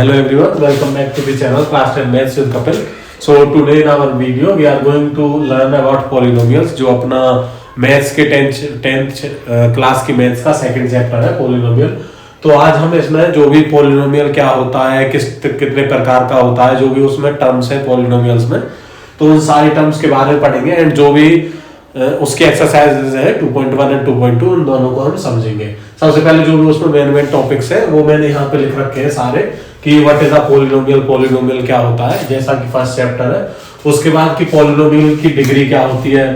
Hello everyone, welcome back to the channel Class 10 Maths with Kapil. So today in our video we are going to learn about polynomials जो अपना maths के 10th class की maths का second chapter है polynomial. तो आज हम इसमें जो भी पोलिनोमियल क्या होता है, कितने प्रकार का होता है, जो भी उसमें टर्म्स है पोलिनोमियल्स में, तो उन सारी टर्म्स के बारे में पढ़ेंगे एंड जो भी उसके एक्सरसाइजेज है 2.1 एंड 2.2 उन दोनों को हम समझेंगे। सबसे पहले जो भी उसमें मेन टॉपिक्स है वो मैंने यहाँ पे लिख रखे हैं सारे कि what is a polynomial, polynomial क्या होता है, जैसा कि फर्स्ट चैप्टर है। उसके बाद की पोलिनोमियल की डिग्री क्या होती है,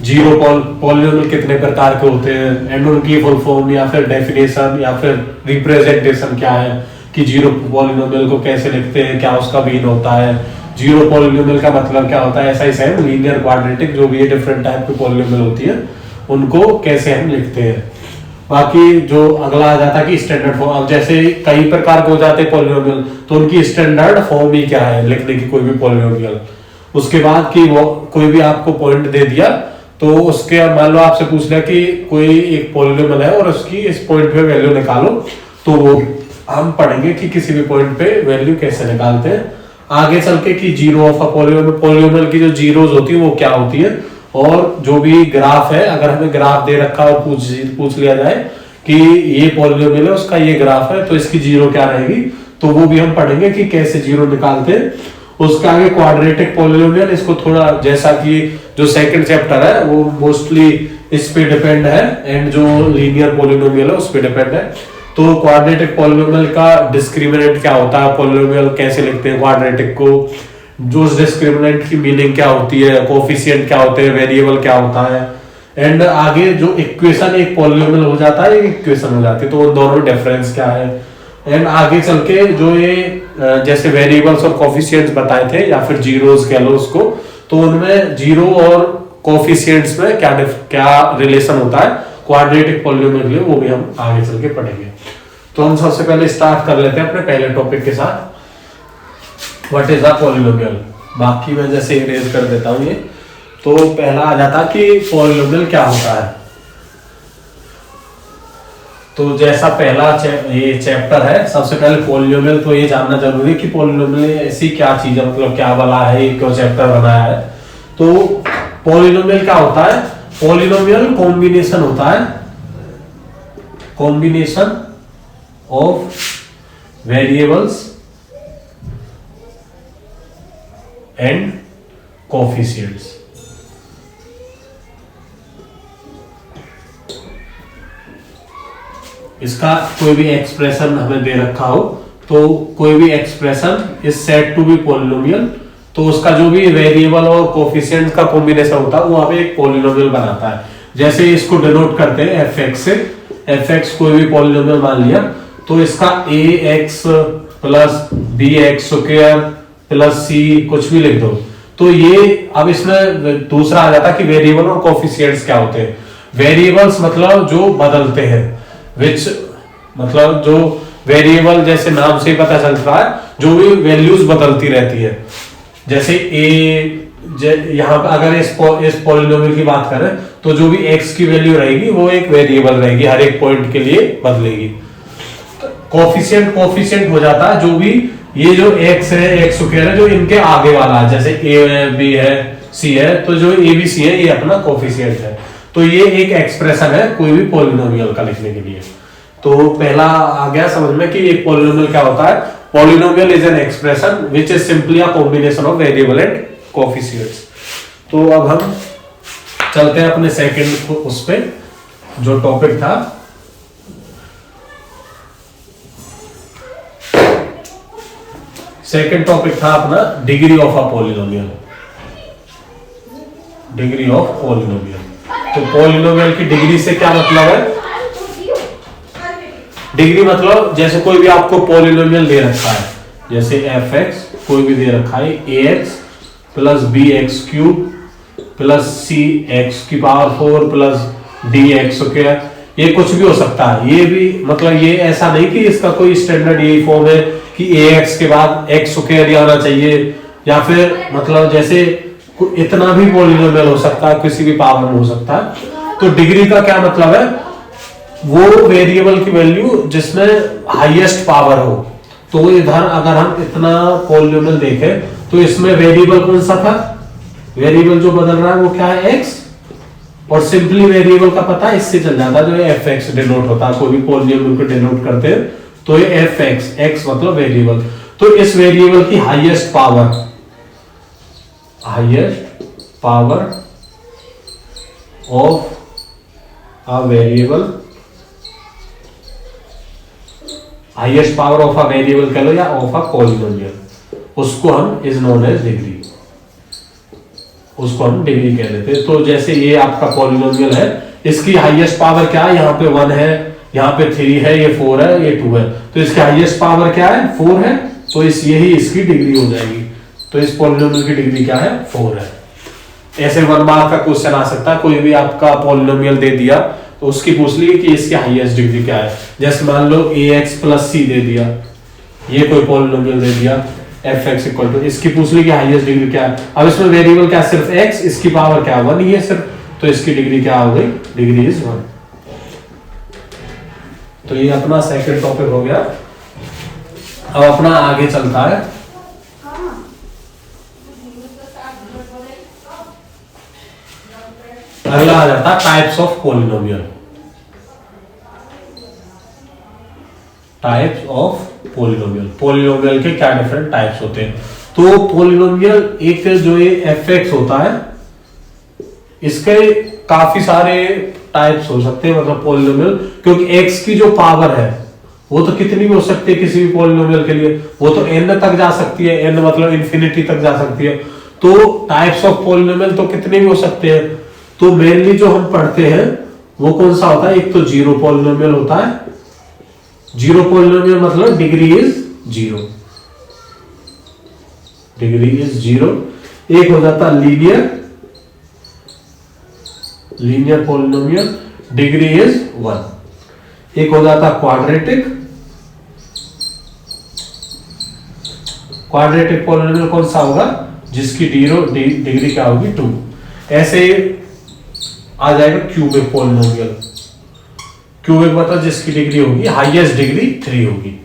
जीरो पोलिनोमियल कितने प्रकार के होते हैं एंड उनकी फुल फॉर्म या फिर डेफिनेशन या फिर रिप्रेजेंटेशन क्या है, कि जीरो पोलिनोमियल को कैसे लिखते हैं, क्या उसका मीन होता है, जीरो पोलिनोमियल का मतलब क्या होता है, ऐसा ही सेम लीनियर क्वाड्रेटिक जो भी डिफरेंट टाइप की पोलिनोमियल होती है उनको कैसे हम लिखते हैं। बाकी जो अगला आ जाता है कि स्टैंडर्ड फॉर्म, अब जैसे कई प्रकार के हो जाते हैं पोलिनोमियल तो उनकी स्टैंडर्ड फॉर्म ही क्या है लिखने की कोई भी पोलिनोमियल। उसके बाद कि वो कोई भी आपको पॉइंट दे दिया तो उसके मान लो आपसे पूछ लिया कि कोई एक पोलिनोमियल है और उसकी इस पॉइंट पे वैल्यू निकालो, तो वो हम पढ़ेंगे कि किसी भी पॉइंट पे वैल्यू कैसे निकालते हैं। आगे चल के कि जीरो ऑफ अ पोलिनोमियल की जो जीरोज होती है वो क्या होती है, और जो भी ग्राफ है अगर हमें ग्राफ दे रखा और पूछ लिया जाए कि ये पोलिनोमियल है उसका ये ग्राफ है तो इसकी जीरो क्या रहेगी, तो वो भी हम पढ़ेंगे कि कैसे जीरो निकालते हैं। उसके आगे क्वाड्रेटिक पोलिनोमियल, इसको थोड़ा जैसा कि जो सेकंड चैप्टर है वो मोस्टली इस पे डिपेंड है एंड जो लीनियर पोलिनोमियल है उस पे डिपेंड है। तो क्वाड्रेटिक पोलिनोमियल का डिस्क्रिमिनेंट क्या होता है, पोलिनोमियल कैसे लिखते हैं क्वाड्रेटिक को, जो डिस्क्रिमिनेंट की मीनिंग क्या होती है, कोफिशिएंट क्या होते हैं, वेरिएबल क्या होता है, एंड आगे जो इक्वेशन एक पोलिनोमियल हो जाता है एक इक्वेशन हो जाती है तो उन दोनों डिफरेंस क्या है, एंड आगे चल के जो ये जैसे वेरिएबल्स और कोफिशिएंट्स बताए थे या फिर जीरोस कह लो उसको, तो उनमें जीरो और कोफिशिएंट्स में क्या रिलेशन होता है क्वाड्रेटिक पोलिनोमियल के लिए, वो भी हम आगे चल के पढ़ेंगे। तो हम सबसे पहले स्टार्ट कर लेते हैं अपने पहले टॉपिक के साथ, व्हाट इज अ पोलिनोमियल। बाकी मैं जैसे इरेज कर देता हूं ये, तो पहला आ जाता कि पोलिनोमियल क्या होता है। तो जैसा पहला ये चैप्टर है, सबसे पहले पोलिनोमियल तो ये जानना जरूरी है कि पोलिनोमियल ऐसी क्या चीज है, मतलब क्या बला है, ये क्यों चैप्टर बनाया है। तो पोलिनोमियल क्या होता है, पोलिनोमियल कॉम्बिनेशन होता है, combination of variables and coefficients. इसका कोई भी एक्सप्रेशन हमें दे रखा हो तो कोई भी expression is said to be polynomial, तो उसका जो भी वेरिएबल और कोफिशिएंट का कॉम्बिनेशन होता है वो हमें एक पोलिनोमियल बनाता है। जैसे इसको डिनोट करते हैं एफ से, एफ कोई भी पोलिनोमियल मान लिया तो इसका A X plus B X square plus C कुछ भी लिख दो, तो ये अब इसमें दूसरा आ जाता कि वेरिएबल और कोफिशिएंट्स क्या होते हैं। वेरिएबल्स मतलब जो बदलते हैं, विच मतलब जो वेरिएबल जैसे नाम से ही पता चलता है जो भी वैल्यूज बदलती रहती है। जैसे यहाँ पर अगर इस पोलिनोमियल की बात करें तो जो भी x की वैल्यू रहेगी वो एक वेरिएबल रहेगी, हर एक पॉइंट के लिए बदलेगी। कोफिशिएंट हो जाता है जो भी ये जो x है, x स्क्वायर है, जो इनके आगे वाला है, जैसे a है, b है, c है, तो जो a b c है ये अपना कोफिशिएंट है। तो ये एक एक्सप्रेशन है कोई भी पोलिनोमियल का लिखने के लिए। तो पहला आ गया समझ में कि एक पोलिनोमियल क्या होता है। Polynomial is an expression which is simply a combination of variable and coefficients. तो अब हम चलते हैं अपने सेकंड उस पे जो टॉपिक था, सेकंड टॉपिक था अपना degree of a polynomial, degree of polynomial. तो पोलिनोमियल की डिग्री से क्या मतलब है, डिग्री मतलब जैसे कोई भी आपको पोलिनोमियल दे रखा है, जैसे एफ एक्स कोई भी दे रखा है A X plus B X cube plus C X की power 4 plus D X square, ये कुछ भी हो सकता है। ये भी मतलब ये ऐसा नहीं कि इसका कोई स्टैंडर्ड यही फॉर्म है कि ए एक्स के बाद एक्स स्क्वायर ही आना चाहिए, या फिर मतलब जैसे इतना भी पोलिनोमियल हो सकता है, किसी भी पावर में हो सकता है। तो डिग्री का क्या मतलब है, वो वेरिएबल की वैल्यू जिसमें हाईएस्ट पावर हो, तो इधर अगर हम इतना पॉलिनोमियल देखें तो इसमें वेरिएबल कौन सा था, वेरिएबल जो बदल रहा है वो क्या है, एक्स, और सिंपली वेरिएबल का पता इससे चल जाता है, जो एफ एक्स डिनोट होता है, कोई भी पॉलिनोमियल को डिनोट करते हैं तो ये एफ एक्स, एक्स मतलब वेरिएबल। तो इस वेरिएबल की highest power of a variable, highest power of a variable कह लो या ऑफ अ पॉलिनोमियल, उसको हम इज नोन एज डिग्री, उसको हम डिग्री कह देते हैं। तो जैसे ये आपका पॉलिनोमियल है, इसकी हाईएस्ट पावर क्या है, यहाँ पे 1 है, यहाँ पे 3 है, ये 4 है, ये 2 है, तो इसकी हाईएस्ट पावर क्या है, 4 है, तो यही इसकी डिग्री हो जाएगी। तो इस पॉलिनोमियल की डिग्री क्या है, 4 है। ऐसे 1 मार्क का क्वेश्चन आ सकता है, कोई भी आपका पॉलिनोमियल दे दिया तो उसकी पूछ ली कि इसकी हाईएस्ट डिग्री क्या है। जैसे मान लो ax प्लस c दे दिया, ये कोई पॉलिनोमियल दे दिया एफ एक्स इक्वल टू, इसकी पूछ ली कि हाईएस्ट डिग्री क्या है। अब इसमें वेरिएबल क्या, सिर्फ x, इसकी पावर क्या 1 ही है सिर्फ, तो इसकी डिग्री क्या हो गई, डिग्री इज 1। तो ये अपना सेकंड टॉपिक हो गया। अब अपना आगे चलता है अगला आ जाता है types of polynomial. Types of polynomial, polynomial के क्या डिफरेंट टाइप्स होते हैं। तो पॉलिनोमियल एक जो ये एफ एक्स होता है, इसके काफी सारे टाइप्स हो सकते हैं, मतलब पॉलिनोमियल, क्योंकि एक्स की जो पावर है वो तो कितनी भी हो सकती है किसी भी पॉलिनोमियल के लिए, वो तो n तक जा सकती है, n मतलब इंफिनिटी तक जा सकती है। तो टाइप्स ऑफ पॉलिनोमियल तो कितने भी हो सकते हैं। तो मेनली जो हम पढ़ते हैं वो कौन सा होता है, एक तो जीरो पॉलिनोमियल होता है, जीरो पॉलिनोमियल मतलब degree is zero, degree is zero. एक हो जाता है लीनियर पॉलिनोमियल, डिग्री इज 1। एक हो जाता क्वाड्रेटिक पॉलिनोमियल कौन सा होगा, जिसकी डिग्री क्या होगी 2। ऐसे आ जाएगा क्यूबिक पॉलिनोमियल, क्यूबिक मतलब जिसकी डिग्री होगी हाईएस्ट डिग्री 3 होगी।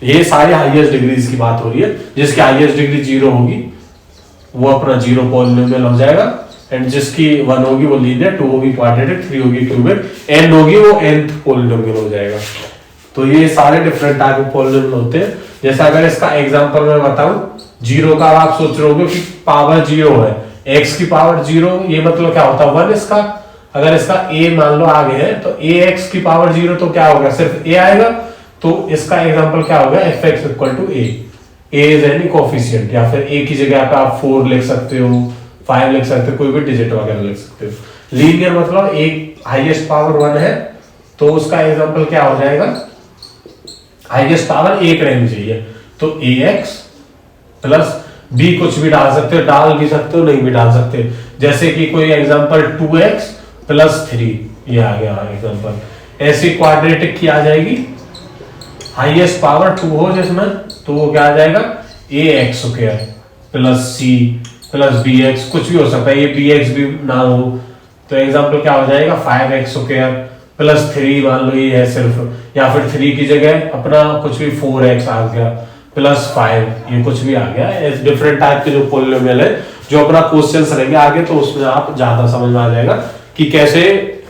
ये सारे हाईएस्ट डिग्रीज की बात हो रही है, जिसकी हाईएस्ट डिग्री 0 होगी वो अपना जीरो पॉलिनोमियल हो जाएगा, एंड जिसकी 1 होगी वो लीनियर, 2 होगी क्वाड्रेटिक, 3 होगी क्यूबिक, n होगी वो nth पॉलिनोमियल हो जाएगा। तो ये सारे डिफरेंट टाइप ऑफ पॉलिनोमियल होते हैं। जैसे अगर इसका एग्जांपल मैं बताऊं, जीरो का आप सोच रहे होगे कि पावर 0 है, x की पावर 0, ये मतलब क्या होता है 1 इसका। अगर इसका a मान लो आगे है तो ax की पावर 0 तो क्या होगा, सिर्फ a आएगा। तो इसका एग्जांपल क्या होगा, F X equal to a is any coefficient, या फिर a की जगह पे आप 4 लिख सकते हो, 5 लिख सकते हो, कोई भी डिजिट वगैरह लिख सकते हो। लीनियर मतलब एक हाईएस्ट पावर 1 है, तो उसका एग्जांपल क्या हो जाएगा, हाईएस्ट पावर 1 रहनी चाहिए, तो ax प्लस b, कुछ भी डाल सकते हो, डाल भी सकते हो, नहीं भी डाल सकते। जैसे कि कोई एग्जांपल 2x प्लस 3, ये आ गया एग्जांपल। ऐसी क्वाड्रेटिक की आ जाएगी, हाईएस्ट पावर 2 हो जिसमें, तो वो क्या आ जाएगा ax square plus c plus bx, कुछ भी हो सकता है, ये bx भी ना हो तो एग्जांपल क्या हो जाएगा 5x स्क्वायर प्लस 3, मान लो ये है सिर्फ, या फिर 3 की जगह अपना कुछ भी 4x आ गया प्लस 5, ये कुछ भी आ गया। डिफरेंट टाइप के जो पॉलिनोमियल है, जो अपना क्वेश्चंस रहेंगे आगे, तो उसमें आप ज्यादा समझ में आ जाएगा कि कैसे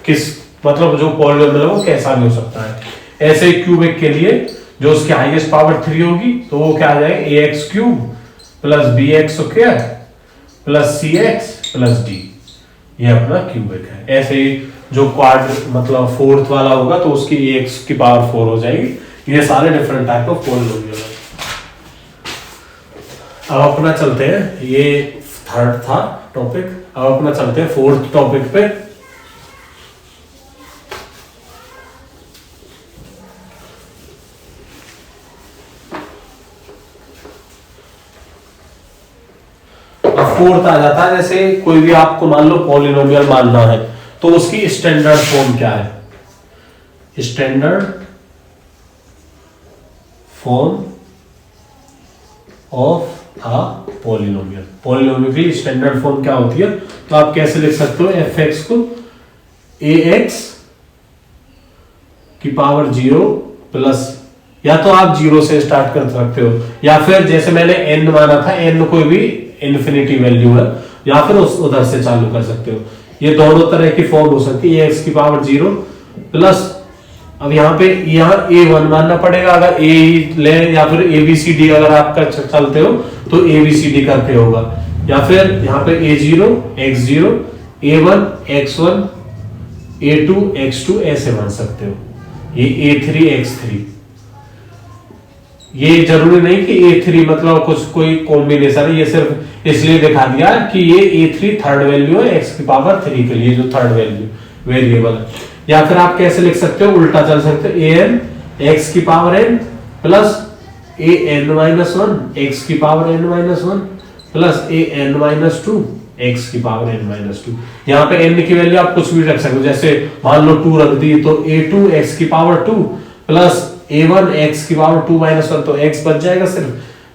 किस मतलब जो पॉलिनोमियल है वो कैसा भी हो सकता है। ऐसे क्यूबिक के लिए जो उसकी हाईएस्ट पावर 3 होगी, तो वो क्या आ जाएगा ax cube plus bx square plus cx plus d, ये अपना क्यूबिक है। ऐसे ही जो क्वाड मतलब फोर्थ वाला होगा तो उसकी ax की पावर 4 हो जाएगी। ये सारे डिफरेंट टाइप ऑफ पॉलिनोमियल है। अब अपना चलते हैं, ये थर्ड था टॉपिक, अब अपना चलते हैं फोर्थ टॉपिक पे। फोर्थ आ जाता है, जैसे कोई भी आपको मान लो पॉलिनोमियल मानना है, तो उसकी स्टैंडर्ड फॉर्म क्या है, standard form of a polynomial. Polynomial की स्टैंडर्ड फॉर्म क्या होती है, तो आप कैसे लिख सकते हो, एफ एक्स को ax की पावर 0 प्लस या तो आप 0 से स्टार्ट कर सकते हो, या फिर जैसे मैंने n माना था, n कोई भी इन्फिनिटी वैल्यू है, या फिर उधर से चालू कर सकते हो। ये दोनों तरह की फॉर्म हो सकती है, x की पावर 0 प्लस, अब यहाँ पे यहाँ a1 मानना पड़ेगा अगर a ले, या फिर abcd अगर आप कर चलते हो तो abcd करके होगा, या फिर यहाँ पे a0 x0 a1 x1 a2 x2 ऐसे मान सकते हो। ये a3 x3, ये जरूरी नहीं कि a3 मतलब कुछ कोई कॉम्बिनेशन है, ये सिर्फ इसलिए दिखा दिया कि ये a3 थर्ड वैल्यू है x की पावर 3 के लिए, जो थर्ड वैल्यू वेरिएबल है। या फिर आप कैसे लिख सकते हो, उल्टा चल सकते हो, an x की power n plus an-1 x की power n-1 plus an-2 x की पावर n-2। यहाँ पे n की वैल्यू आप कुछ भी रख सकते हो, जैसे मान लो 2 रख दी तो a2 x की पावर 2 प्लस a1 x की पावर 2 - 1, तो x बच जाएगा सिर्फ,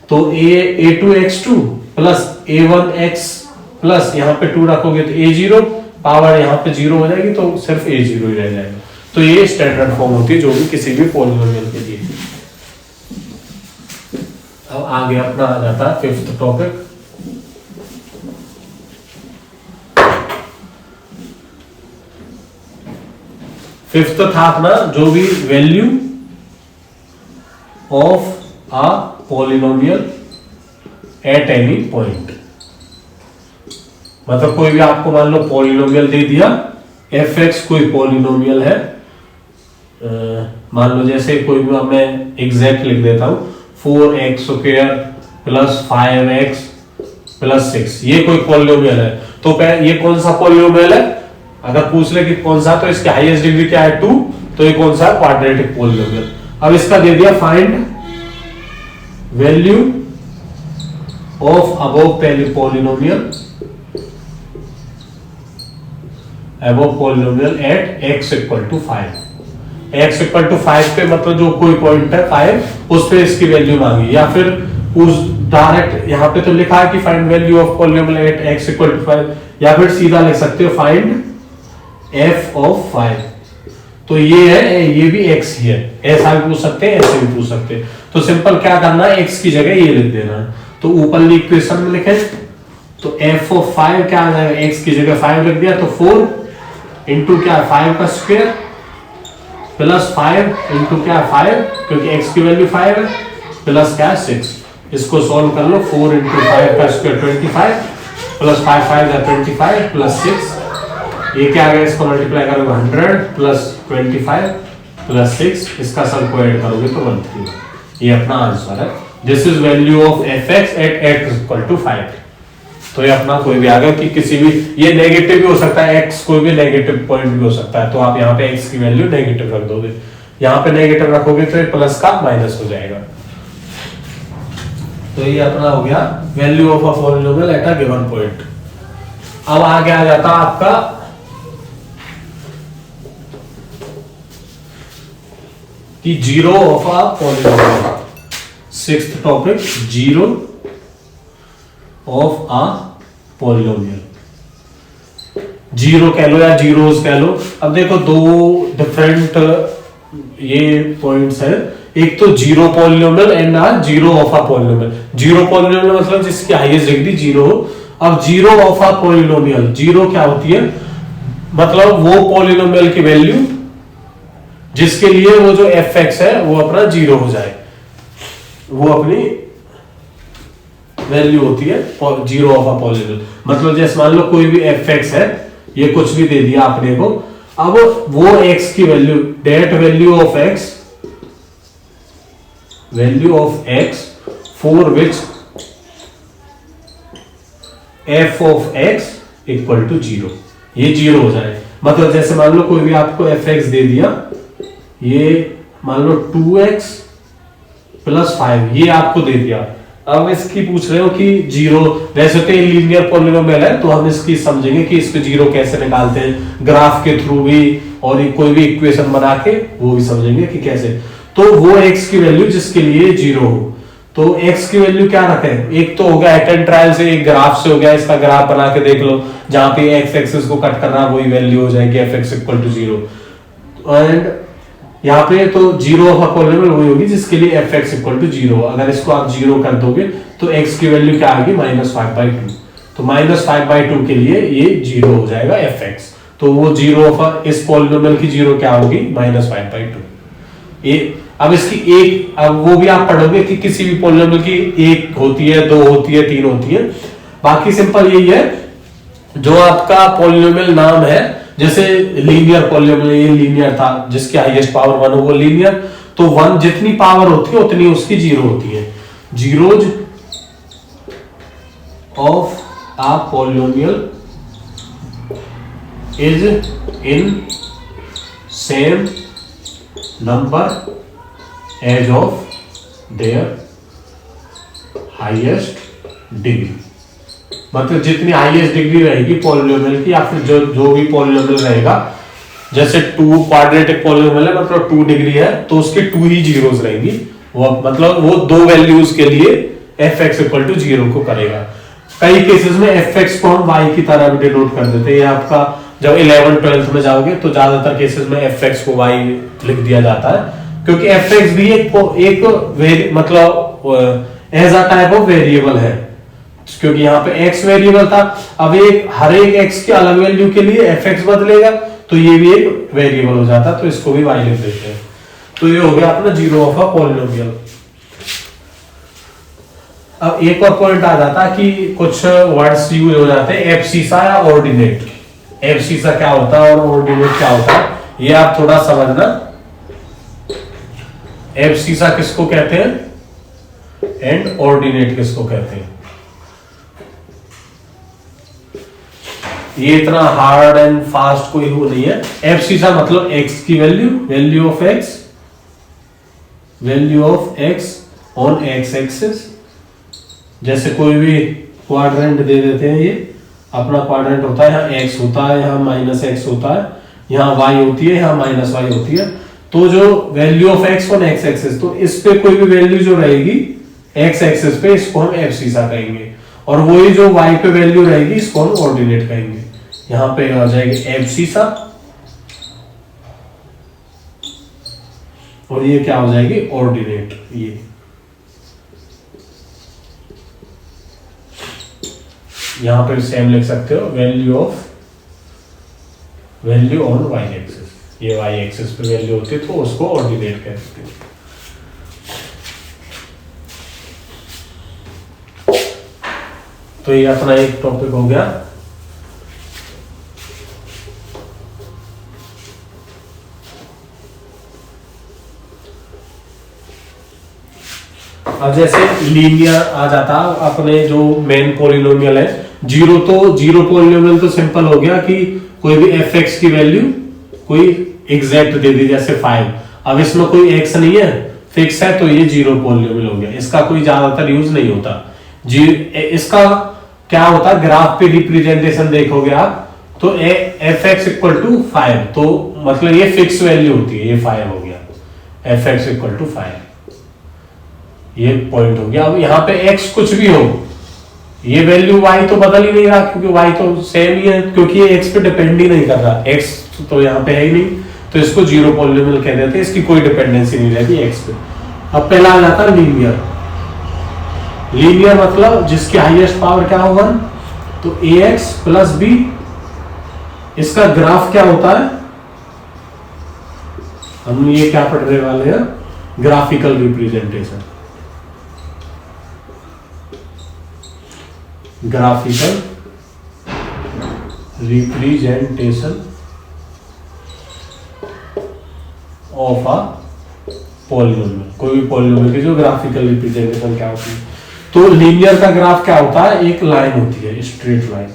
तो a2 x2 plus a1 x plus यहाँ पे 2 रखोगे तो a0 पावर यहाँ पे 0 हो जाएगी, तो सिर्फ a0 ही रह जाएगा। तो ये स्टैंडर्ड फॉर्म होती है जो भी किसी भी पॉलिनोमियल के लिए। अब आगे अपना आ जाता है फिफ्थ टॉपिक। फिफ्थ था अपना जो भी value of a polynomial at any point, मतलब कोई भी आपको मान लो पॉलिनोमियल दे दिया, fx कोई पॉलिनोमियल है, मान लो जैसे कोई भी मैं एग्जैक्ट लिख देता हूं 4x² प्लस 5x प्लस 6, ये कोई पॉलिनोमियल है। तो ये कौन सा पॉलिनोमियल है, अगर पूछ ले कि कौन सा, तो इसकी हाईएस्ट डिग्री क्या है 2, तो ये कौन सा है, क्वाड्रेटिक पॉलिनोमियल। अब इसका दे दिया find value of above polynomial at x equal to 5। x equal to 5 पे मतलब जो कोई पॉइंट है 5, उस पे इसकी वैल्यू मांगी, या फिर उस डायरेक्ट यहाँ पे तो लिखा है कि find value of polynomial at x equal to 5, या फिर सीधा लिख सकते हो फाइंड f ऑफ 5। तो ये है, ये भी x ही है, ऐसा भी पूछ सकते हैं, ऐसे भी पूछ सकते हैं। तो सिंपल क्या करना है, x की जगह ये लिख देना है। तो ऊपर इक्वेशन में लिखे तो f ऑफ 5 क्या आ जाएगा, x की जगह 5 लिख दिया, तो 4 इंटू क्या 5 का स्क्वायर प्लस 5 इंटू क्या 5, क्योंकि x की वैल्यू 5 है, प्लस क्या 6। इसको सॉल्व कर लो, 4 इंटू 5 का स्क्वायर 25 प्लस 5 5 का 25 प्लस 6, ये क्या आ गया, इसको मल्टीप्लाई करोगे 100 प्लस 25 प्लस 6, इसका सब को ऐड करोगे तो 13। ये अपना आंसर है, this is value of fx at x equal to 5। तो ये अपना कोई भी आ गया कि किसी भी, ये नेगेटिव भी हो सकता है, x कोई भी नेगेटिव पॉइंट भी हो सकता है, तो आप यहाँ पे x की वैल्यू नेगेटिव रख दोगे, यहाँ पे नेगेटिव रखोगे तो ये प्लस का माइनस हो जाएगा। तो ये अपना हो गया value of a polynomial at a given point. अब आगे आ जाता आपका कि zero of a polynomial. Sixth topic, zero of a polynomial. Zero कह लो या जीरोस कह लो। अब देखो दो डिफरेंट ये पॉइंट्स है, एक तो zero polynomial and zero of a polynomial. Zero polynomial मतलब जिसकी हाईएस्ट डिग्री जीरो हो। अब zero of a polynomial, zero क्या होती है, मतलब वो पॉलिनोमियल की वैल्यू जिसके लिए वो जो एफ एक्स है वो अपना जीरो हो जाए, वो अपनी वैल्यू होती है जीरो ऑफ अ पॉलिनोमियल। मतलब जैसे मान लो कोई भी एफ एक्स है, ये कुछ भी दे दिया आपने को, अब वो एक्स की value, that value of X for which F of X equal to zero, ये जीरो हो जाए। मतलब जैसे मान लो कोई भी आपको एफ एक्स दे दिया, ये मान लो 2x प्लस 5 ये आपको दे दिया। अब इसकी पूछ रहे हो कि जीरो, वैसे तो ये लीनियर पॉलिनोमियल है तो हम इसकी समझेंगे कि इसको जीरो कैसे निकालते हैं, ग्राफ के थ्रू भी, और कोई भी इक्वेशन बना के वो भी समझेंगे कि कैसे। तो वो x की वैल्यू जिसके लिए जीरो हो, तो x की वैल्यू क्या रखें, एक तो हो गया एट एंड ट्रायल से, एक ग्राफ से हो गया, इसका ग्राफ बना के देख लो, जहां पे x एक्सिस को कट करना वही वैल्यू हो जाएगी F X equal to zero. And यहाँ पे तो जीरो ऑफ अ पॉलिनोमियल वही होगी जिसके लिए F X equal to zero. अगर इसको आप जीरो कर दोगे तो एक्स की वैल्यू क्या आएगी -5/2। तो -5/2 के लिए ये जीरो हो जाएगा एफ एक्स। तो वो जीरो ऑफ इस पॉलिनोमियल की जीरो क्या होगी -5/2। ये अब इसकी एक, अब वो भी आप पढ़ोगे कि किसी भी पॉलिनोमियल की एक होती है, दो होती है, तीन होती है। बाकी सिंपल यही है, जो आपका पॉलिनोमियल नाम है, जैसे लीनियर पॉलिनोमियल, ये लीनियर था जिसकी हाईएस्ट पावर 1 हो वो लीनियर। तो 1 जितनी पावर होती है उतनी उसकी जीरो होती है। Zeros of a polynomial is in same number as of their highest degree. मतलब जितनी हाईएस्ट डिग्री रहेगी पॉलिनोमियल की, या फिर जो भी पॉलिनोमियल रहेगा, जैसे 2 क्वाड्रेटिक पॉलिनोमियल है, मतलब 2 डिग्री है, तो उसके 2 ही जीरोस रहेंगी। वो मतलब वो दो वैल्यूज के लिए F X equal to zero को करेगा। कई केसेस में एफ एक्स को हम वाई की तरह भी डिनोट कर देते हैं। ये आपका जब 11th-12th में जाओगे तो ज्यादातर केसेस में एफ एक्स को वाई लिख दिया जाता है, क्योंकि एफ एक्स भी एक मतलब as a type of variable है, क्योंकि यहाँ पे x वेरिएबल था। अब हर एक x की अलग वैल्यू के लिए fx बदलेगा, तो ये भी एक वेरिएबल हो जाता, तो इसको भी y लिख देते हैं। तो ये हो गया अपना जीरो ऑफ अ पॉलिनोमियल। अब एक और पॉइंट आ जाता है कि कुछ वर्ड्स यूज हो जाते हैं, एब्सिसा या ऑर्डिनेट। एब्सिसा क्या होता है और ऑर्डिनेट क्या होता है, ये आप थोड़ा समझना। एब्सिसा किसको कहते हैं एंड ऑर्डिनेट किसको कहते हैं। ये इतना हार्ड एंड फास्ट कोई वो नहीं है। एब्सिसा मतलब x की value of x on x axis. जैसे कोई भी क्वाड्रेंट दे देते हैं, ये अपना क्वाड्रेंट होता है, यहाँ x होता है, यहाँ -x होता है, यहाँ y होती है, यहाँ -y होती है। तो जो value of x on x axis, तो इस पे कोई भी वैल्यू जो रहेगी x एक्सिस पे, इसको हम एब्सिसा कहेंगे। और वही जो y पे वैल्यू रहेगी इसको हम ऑर्डिनेट कहेंगे। यहां पे आ जाएगी एब्सिसा और ये क्या हो जाएगी ऑर्डिनेट। ये यहां पे सेम लिख सकते हो, वैल्यू ऑन y एक्सिस। ये y एक्सिस पे वैल्यू होती है तो उसको ऑर्डिनेट कहते हैं। तो ये अपना एक टॉपिक हो गया। अब जैसे लीनियर आ जाता अपने जो मेन पॉलिनोमियल है, जीरो पॉलिनोमियल तो सिंपल हो गया कि कोई भी एफ एक्स की वैल्यू कोई एग्जैक्ट दे दी, जैसे 5। अब इसमें कोई एक्स नहीं है, फिक्स है, तो ये जीरो पॉलिनोमियल हो गया। इसका कोई ज्यादातर यूज नहीं होता। इसका क्या होता है, ग्राफ पे रिप्रेजेंटेशन देखोगे आप तो एफ एक्स इक्वल टू 5, तो मतलब ये फिक्स वैल्यू होती है, ये 5 हो गया, एफ एक्स इक्वल टू 5, ये पॉइंट हो गया। अब यहाँ पे x कुछ भी हो, ये वैल्यू y तो बदल ही नहीं रहा, क्योंकि y तो सेम ही है, क्योंकि ये x पे डिपेंड ही नहीं कर रहा, x तो यहाँ पे है ही नहीं, तो इसको जीरो पॉलिनोमियल कह देते हैं, इसकी कोई डिपेंडेंसी नहीं रहती x पे। अब पहला आ जाता लीनियर। लीनियर मतलब जिसकी हाईएस्ट पावर क्या हो 1, तो ax प्लस b, इसका ग्राफ क्या होता है, हम ये क्या पढ़ने वाले हैं, graphical representation. Graphical representation of a polynomial. कोई भी पॉलिनोमियल की जो ग्राफिकल रिप्रेजेंटेशन क्या होती है, तो लीनियर का ग्राफ क्या होता है, एक लाइन होती है, स्ट्रेट लाइन।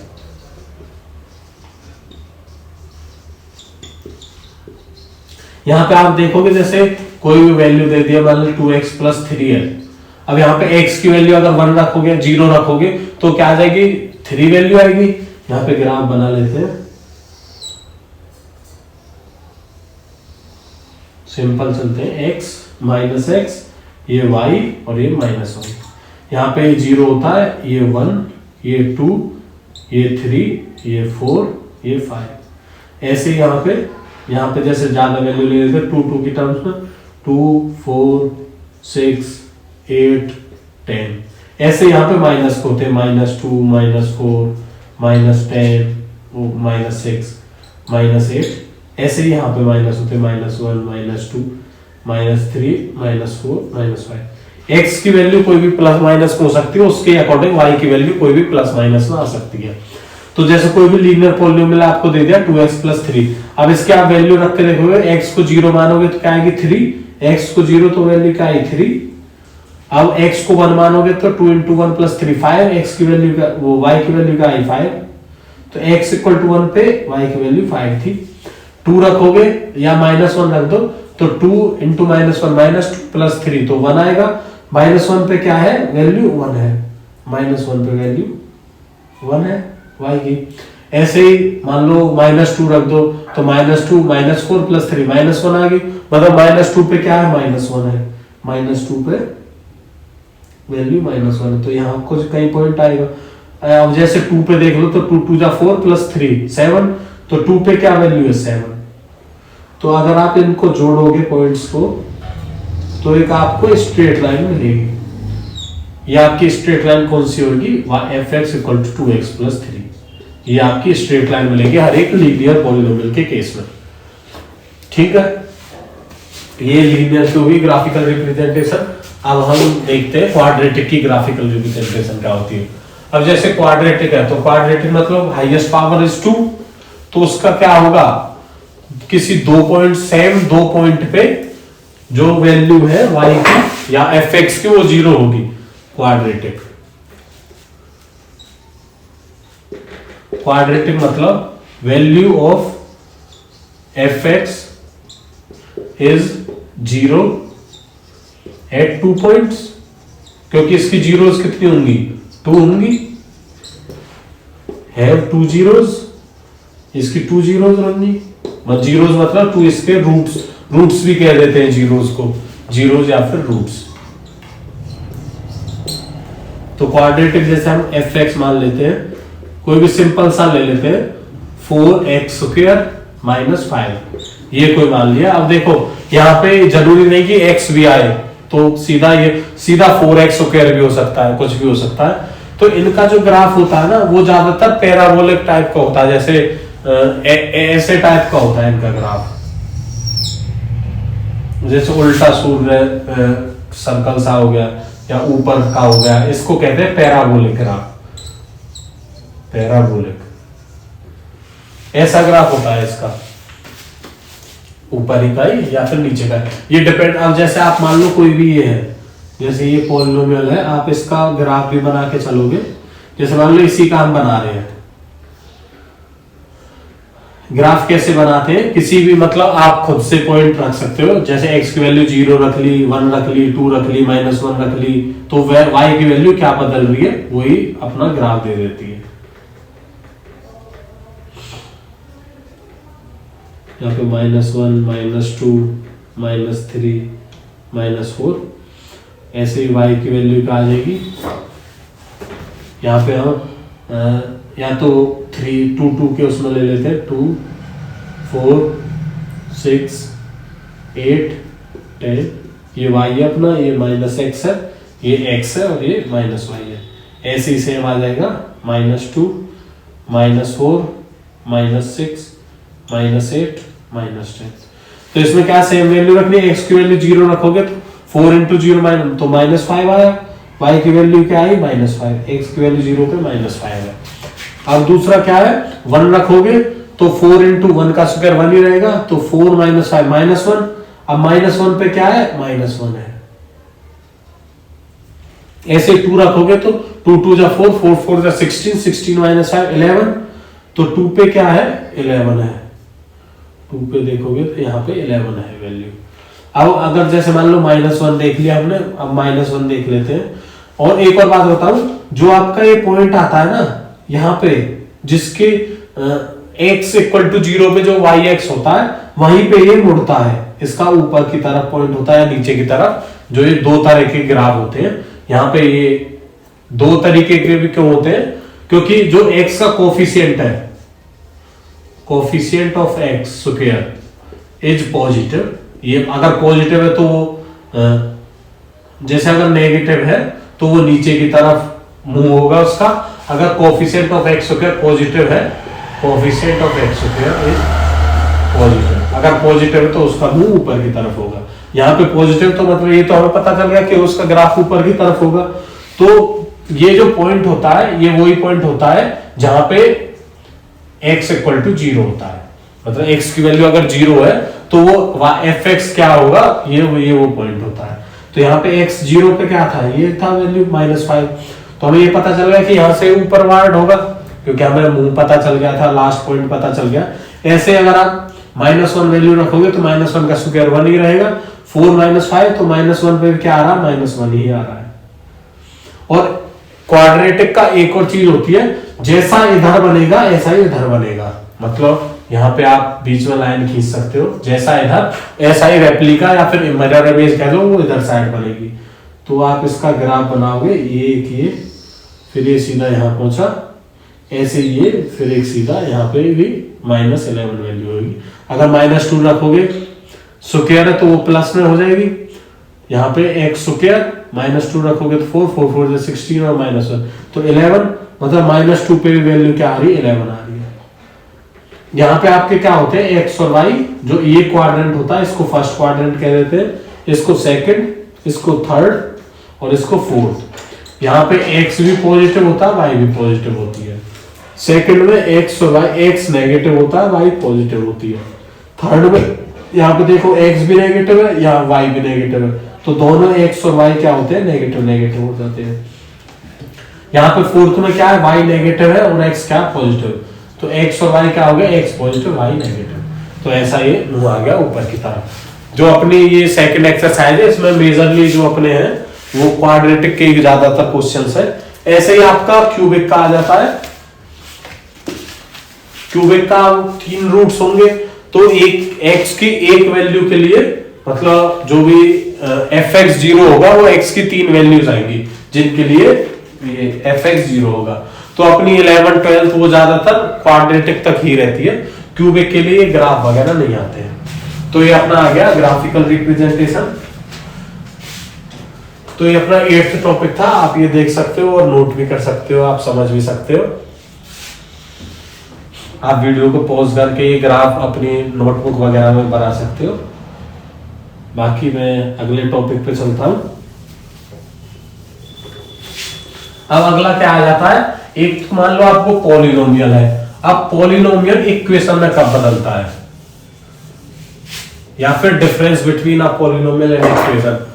यहां पे आप देखोगे जैसे कोई भी वैल्यू दे दिया, मान लो 2x + 3 है। अब यहाँ पे x की वैल्यू अगर 1 रखोगे, 0 रखोगे, तो क्या आ जाएगी, 3 वैल्यू आएगी। यहाँ पे ग्राफ बना लेते हैं, सिंपल चलते हैं, x -x, ये y और ये -y। यहाँ पे 0 होता है, ये 1, ये 2, ये 3, ये 4, ये 5। ऐसे यहाँ पे यहाँ पे जैसे ज्यादा वैल्यू ले लेते 2 की टर्म्स में 2 4 6 8 10, ऐसे यहाँ पे माइनस होते हैं -2 -4 -10 -6 -8, ऐसे ही यहाँ पे माइनस होते हैं -1 -2 -3 -4 -5। x की वैल्यू कोई भी प्लस माइनस हो सकती है, उसके अकॉर्डिंग y की वैल्यू कोई भी प्लस माइनस में आ सकती है। तो जैसे कोई भी लीनियर पॉलिनोमियल आपको दे दिया 2x + 3, अब इसके आप वैल्यू रख के देखोगे, x को 0 मानोगे तो क्या आएगी 3, x को 0 तो वैल्यू क्या आई 3, अब x को 1 मानोगे तो 2 × 1 + 3 5, x की वैल्यू का वो y की वैल्यू क्या आई 5, तो x = 1 पे y की वैल्यू 5 थी। 2 रखोगे या -1 रख दो तो 2 × -1 -2 + 3 तो 1 आएगा, -1 पे क्या है वैल्यू 1 है, -1 पे वैल्यू 1 है y की। ऐसे ही मान लो -2 रख दो तो -2 -4 + 3 -1 आ गई, मतलब -2 पे क्या है -1 है, -2 पे वैल्यू -1 है, तो यहाँ कुछ कई पॉइंट आएगा। अब जैसे 2 पे देख लो तो 2 × 4 + 3 7, तो 2 पे क्या वैल्यू है 7, तो अगर आप इनको जोड़ोगे पॉइंट्स को तो एक आपको स्ट्रेट लाइन मिलेगी। ये आपकी स्ट्रेट लाइन कौन सी होगी, fx = 2x + 3, ये आपकी स्ट्रेट लाइन मिलेगी हर एक लीनियर पॉलिनोमियल के केस में। ठीक है, ये लीनियर की होगी ग्राफिकल रिप्रेजेंटेशन। अब हम देखते हैं क्वाड्रेटिक की ग्राफिकल रिप्रेजेंटेशन क्या होती है। अब जैसे क्वाड्रेटिक है तो क्वाड्रेटिक मतलब हाईएस्ट पावर इज 2, तो उसका क्या होगा, किसी दो पॉइंट सेम दो पॉइंट पे जो वैल्यू है y की या fx की वो 0 होगी। क्वाड्रेटिक मतलब value of fx is 0 at 2 points, क्योंकि इसकी जीरोस कितनी होंगी 2 होंगी, हैव 2 zeros, इसकी 2 zeros होंगी, जीरोस मतलब 2 इसके रूट्स भी कह देते हैं जीरोस को, जीरोस या फिर रूट्स। तो क्वाड्रेटिक जैसे हम fx मान लेते हैं, कोई भी सिंपल सा ले लेते हैं 4x² - 5, ये कोई मान लिया। अब देखो यहाँ पे जरूरी नहीं कि x भी आए, तो सीधा 4x² भी हो सकता है, कुछ भी हो सकता है। तो इनका जो ग्राफ होता है ना वो ज्यादातर पैराबोलिक टाइप का होता है, जैसे ऐसे टाइप का होता है इनका ग्राफ, जैसे उल्टा सूर्य सर्कल सा हो गया या ऊपर का हो गया, इसको कहते हैं पैराबोलिक ग्राफ। पैराबोलिक ऐसा ग्राफ होता है इसका, ऊपर ही का ही या फिर नीचे का, ये डिपेंड। अब जैसे आप मान लो कोई भी ये है, जैसे ये पॉलिनोमियल है, आप इसका ग्राफ भी बना के चलोगे, जैसे मान लो इसी का हम बना रहे हैं। ग्राफ कैसे बनाते हैं, किसी भी मतलब आप खुद से पॉइंट रख सकते हो, जैसे x की वैल्यू 0 रख ली, 1 रख ली, 2 रख ली, -1 रख ली, तो y की वैल्यू क्या बदल रही है वही अपना ग्राफ दे देती है। यहाँ पे -1 -2 -3 -4, ऐसे ही y की वैल्यू क्या आ जाएगी, यहाँ पे हम या तो 3 2 के उसमें ले लेते हैं, 2 4 6 8 10, ये y है अपना, ये -x है, ये x है और ये -y है। ऐसे ही सेम आ जाएगा -2 -4 -6 -8 -10। तो इसमें क्या सेम वैल्यू रखनी है, x की वैल्यू 0 रखोगे तो 4 × 0 तो -5 आया, y की वैल्यू क्या आई -5, x की वैल्यू 0 पे -5 है। अब दूसरा क्या है, 1 रखोगे तो 4 × 1 का स्क्वायर 1 ही रहेगा, तो 4 - 5 -1, अब -1 पे क्या है -1 है। ऐसे 2 रखोगे तो 2 × 2 = 4 4 × 4 = 16 16 - 5 11, तो 2 पे क्या है 11 है, 2 पे देखोगे तो यहाँ पे 11 है वैल्यू। अब अगर जैसे मान लो -1 देख लिया हमने, अब -1 देख लेते हैं। और एक और बात बताऊं, जो आपका ये पॉइंट आता है ना यहाँ पे, जिसके x = 0 पे जो yx होता है वहीं पे ये मुड़ता है, इसका ऊपर की तरफ पॉइंट होता है या नीचे की तरफ। जो ये दो तरह के ग्राफ होते हैं, यहाँ पे ये दो तरीके के भी क्यों होते हैं, क्योंकि जो x का कोफिशिएंट है, coefficient of x square, is positive, ये अगर पॉजिटिव है तो जैसे अगर नेगेटिव है तो वो नीचे की तरफ मूव होगा उसका। अगर coefficient of X square positive है, coefficient of X square is positive, अगर पॉजिटिव है तो उसका मूव ऊपर की तरफ होगा। यहाँ पे पॉजिटिव तो मतलब ये तो हमें पता चल गया कि उसका ग्राफ ऊपर की तरफ होगा। तो ये जो पॉइंट होता है ये वही पॉइंट होता है जहां पे x इक्वल टू 0 होता है, मतलब x की वैल्यू अगर 0 है तो वो fx क्या होगा, ये वो पॉइंट होता है। तो यहाँ पे x 0 पे क्या था, ये था वैल्यू -5, तो हमें ये पता चल गया कि यहाँ से ऊपर वार्ड होगा क्योंकि हमें मुंह पता चल गया था, लास्ट पॉइंट पता चल गया। ऐसे अगर आप -1 वैल्यू रखोगे तो -1 का स्क्वायर 1 ही रहेगा, 4 - 5 तो -1 पे क्या आ रहा है, -1 ही आ रहा है। और क्वाड्रेटिक का एक और चीज होती है, जैसा इधर बनेगा ऐसा ही इधर बनेगा, मतलब यहाँ पे आप बीच में लाइन खींच सकते हो, जैसा इधर ऐसा ही रेप्लिका या फिर मिरर इमेज कह दो वो इधर साइड बनेगी। तो आप इसका ग्राफ बनाओगे, ये फिर ये सीधा यहाँ पहुंचा, ऐसे ये फिर एक सीधा यहाँ पे भी -11 वैल्यू होगी। अगर -2 रखोगे स्क्वायर है तो वो प्लस में हो जाएगी, यहाँ पे x स्क्वायर -2 रखोगे तो 4 4 4 16 और -1 तो 11, मतलब -2 पे भी वैल्यू क्या आ रही है, 11 आ रही है। यहाँ पे आपके क्या होते हैं x और y, जो ये क्वाड्रेंट होता है इसको फर्स्ट क्वाड्रेंट कह देते हैं, इसको सेकंड, इसको थर्ड और इसको फोर्थ। यहाँ पे x भी पॉजिटिव होता है, y भी पॉजिटिव होती है। सेकंड में x और y, x नेगेटिव होता है, y पॉजिटिव होती है। थर्ड में यहाँ पे देखो x भी नेगेटिव है, यहाँ y भी नेगेटिव है, तो दोनों x और y क्या होते हैं, नेगेटिव नेगेटिव हो जाते हैं। यहाँ पे फोर्थ में क्या है, y नेगेटिव है और x क्या पॉजिटिव, तो x और y क्या हो गया, x पॉजिटिव y नेगेटिव। तो ऐसा ये मुंह आ गया ऊपर की तरफ। जो अपनी ये सेकंड एक्सरसाइज है इसमें मेजरली जो अपने हैं वो क्वाड्रेटिक के ज्यादातर क्वेश्चंस है। ऐसे ही आपका क्यूबिक का आ जाता है, क्यूबिक का 3 रूट्स होंगे, तो एक x की एक वैल्यू के लिए मतलब जो भी fx 0 होगा वो x की 3 वैल्यूज आएंगी जिनके लिए ये fx 0 होगा। तो अपनी 11 12 वो ज्यादातर क्वाड्रेटिक तक ही रहती है, क्यूबिक के लिए ग्राफ वगैरह नहीं आते हैं। तो ये अपना आ गया ग्राफिकल रिप्रेजेंटेशन। तो ये अपना 8th टॉपिक था, आप ये देख सकते हो और नोट भी कर सकते हो, आप समझ भी सकते हो। आप वीडियो को पॉज करके ये ग्राफ अपनी नोटबुक वगैरह में बना सकते हो। बाकी मैं अगले टॉपिक पे चलता हूं। अब अगला क्या आ जाता है, एक मान लो आपको पॉलिनोमियल है। अब पॉलिनोमियल इक्वेशन में कब बदलता है, या फिर difference between a polynomial and equation.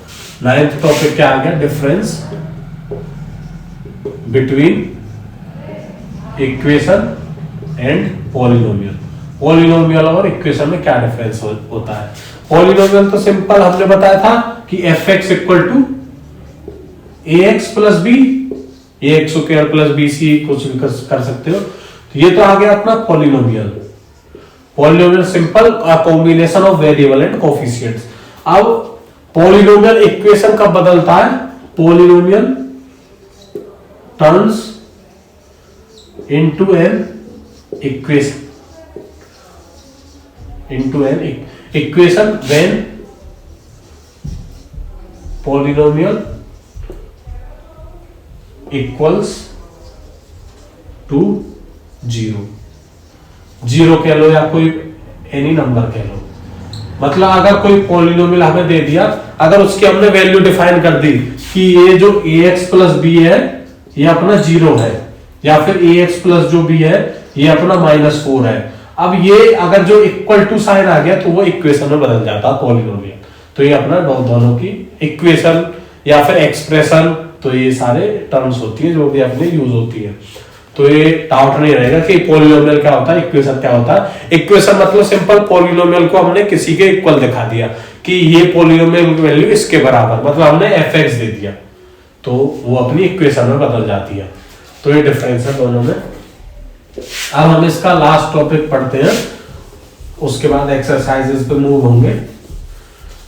9th topic क्या आ गया, difference between equation and polynomial. Polynomial और इक्वेशन में क्या डिफरेंस होता है। पॉलिनोमियल तो सिंपल हमने बताया था कि fx equal to ax plus b, ax square plus bc कुछ भी कर सकते हो। तो ये तो आ गया अपना polynomial. Polynomial simple combination of variable and coefficients. अब पॉलिनोमियल इक्वेशन कब बदलता है, polynomial turns into an equation into an equation when polynomial equals to 0 कह लो या कोई एनी नंबर कह लो। मतलब अगर कोई पॉलिनोमियल हमें दे दिया, अगर उसकी हमने वैल्यू डिफाइन कर दी कि ये जो ax प्लस b है ये अपना 0 है, या फिर ax प्लस जो b है ये अपना -4 है। अब ये अगर जो इक्वल टू साइन आ गया तो वो इक्वेशन में बदल जाता है पॉलिनोमियल। तो ये अपना दोनों की इक्वेशन या फिर एक्सप्रेशन, तो ये सारे टर्म्स होती है जो भी अपने यूज होती है। तो ये डाउट नहीं रहेगा कि पॉलिनोमियल क्या होता है, इक्वेशन क्या होता है। इक्वेशन मतलब सिंपल पॉलिनोमियल को हमने किसी के इक्वल दिखा दिया कि ये पॉलिनोमियल की वैल्यू इसके बराबर, मतलब हमने fx दे दिया तो वो अपनी इक्वेशन में बदल जाती है। तो ये डिफरेंस है दोनों में। अब हम इसका लास्ट टॉपिक पढ़ते हैं, उसके बाद एक्सरसाइजेस पे मूव होंगे।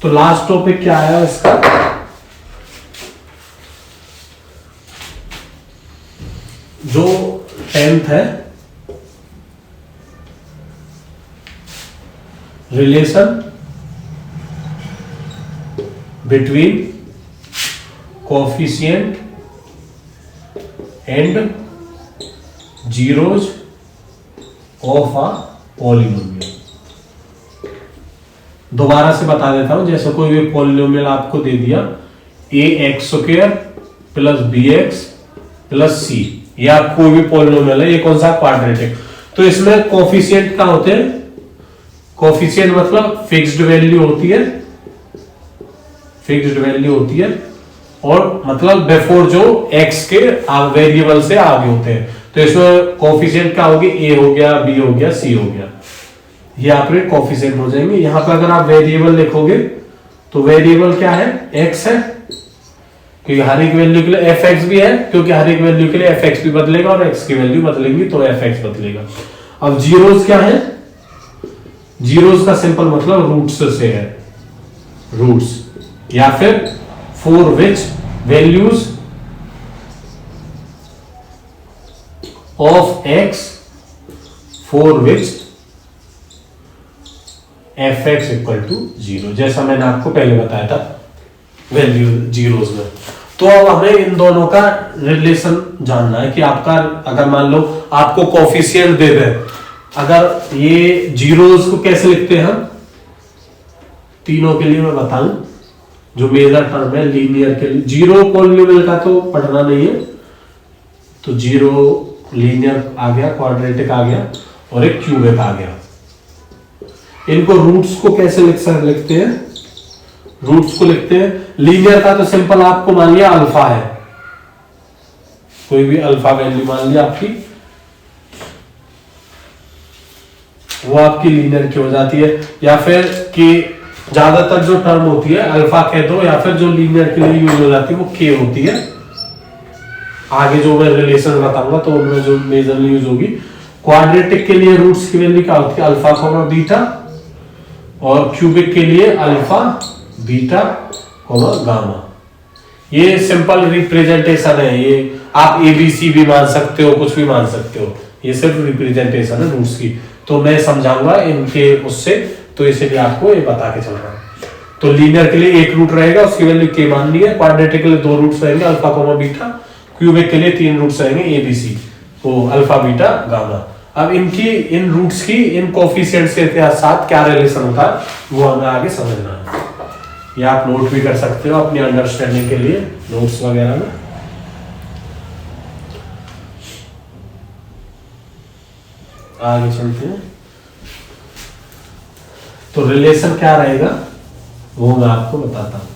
तो लास्ट टॉपिक क्या है इसका, जो 10th है, relation between coefficient and zeros of a polynomial. दोबारा से बता देता हूं, जैसे कोई भी पॉलिनोमियल आपको दे दिया A X square plus B X plus C, या कोई भी पॉलिनोमियल है, ये कौन सा क्वाड्रेटिक, तो इसमें कोफिशिएंट क्या होते हैं, कोफिशिएंट मतलब फिक्स्ड वैल्यू होती है, फिक्स्ड वैल्यू होती है, और मतलब बिफोर जो एक्स के वेरिएबल से आगे होते हैं, तो इसमें कोफिशिएंट क्या होगी, ए हो गया, बी हो गया, सी हो गया, ये आपके कोफिशिएंट हो जाएंगे। यहां पर अगर आप वेरिएबल लिखोगे तो वेरिएबल क्या है, एक्स है, क्योंकि हर एक वैल्यू के लिए एफ एक्स भी है, क्योंकि हर एक वैल्यू के लिए एफ एक्स भी बदलेगा और एक्स की वैल्यू बदलेंगी तो एफ एक्स बदलेगा। अब जीरोस क्या है, जीरोस का सिंपल मतलब रूट्स से है, रूट्स, या फिर for which values of X for which F X equal to zero, जैसा मैंने आपको पहले बताया था वैल्यू जीरोस में। तो अब हमें इन दोनों का रिलेशन जानना है कि आपका, अगर मान लो आपको कोफिशिएंट दे दें, अगर ये जीरोस को कैसे लिखते हैं हम, तीनों के लिए मैं बताऊं, जो मेजर टर्म है लीनियर के लिए, जीरो पॉलिनोमियल का तो पढ़ना नहीं है, तो जीरो लीनियर आ गया, क्वाड्रेटिक आ गया, और एक क्यूबिक आ गया। इनको रूट्स को कैसे लिखते हैं, रूट्स को लिखते हैं, लीनियर का तो सिंपल आपको मान लिया अल्फा है, कोई भी अल्फा वैल्यू मान लिया आपकी, वो आपकी लीनियर की हो जाती है, या फिर कि ज्यादातर जो टर्म होती है अल्फा कह दो, या फिर जो लीनियर के लिए यूज हो जाती है वो के होती है। आगे जो मैं रिलेशन बताऊंगा तो उनमें जो मेजरली यूज होगी। क्वाड्रेटिक के लिए रूट्स की वैल्यू क्या होती है, अल्फा कॉमा बीटा, और क्यूबिक के लिए अल्फा बीटा कॉमा गामा। ये सिंपल रिप्रेजेंटेशन है, ये आप एबीसी भी मान सकते हो, कुछ भी मान सकते हो, ये सिर्फ रिप्रेजेंटेशन है रूट्स की, तो मैं समझाऊंगा इनके उससे, तो इसलिए आपको ये बता के चल रहा है। तो लीनियर के लिए एक रूट रहेगा, उसकी वैल्यू के माननी है, क्वाड्रेटिक के लिए दो रूट्स रहेंगे, अल्फा कॉमा बीटा, क्यूबिक के लिए तीन रूट्स रहेंगे, एबीसी, तो अल्फा बीटा गामा। अब इनकी, इन रूट्स की, इन कोफिशिएंट्स के साथ क्या रिलेशन होता है वो हमें आगे समझना है। ये आप नोट भी कर सकते हो अपनी अंडरस्टैंडिंग के लिए, नोट्स वगैरह में। आगे चलते हैं, तो रिलेशन क्या रहेगा वो मैं आपको बताता हूं।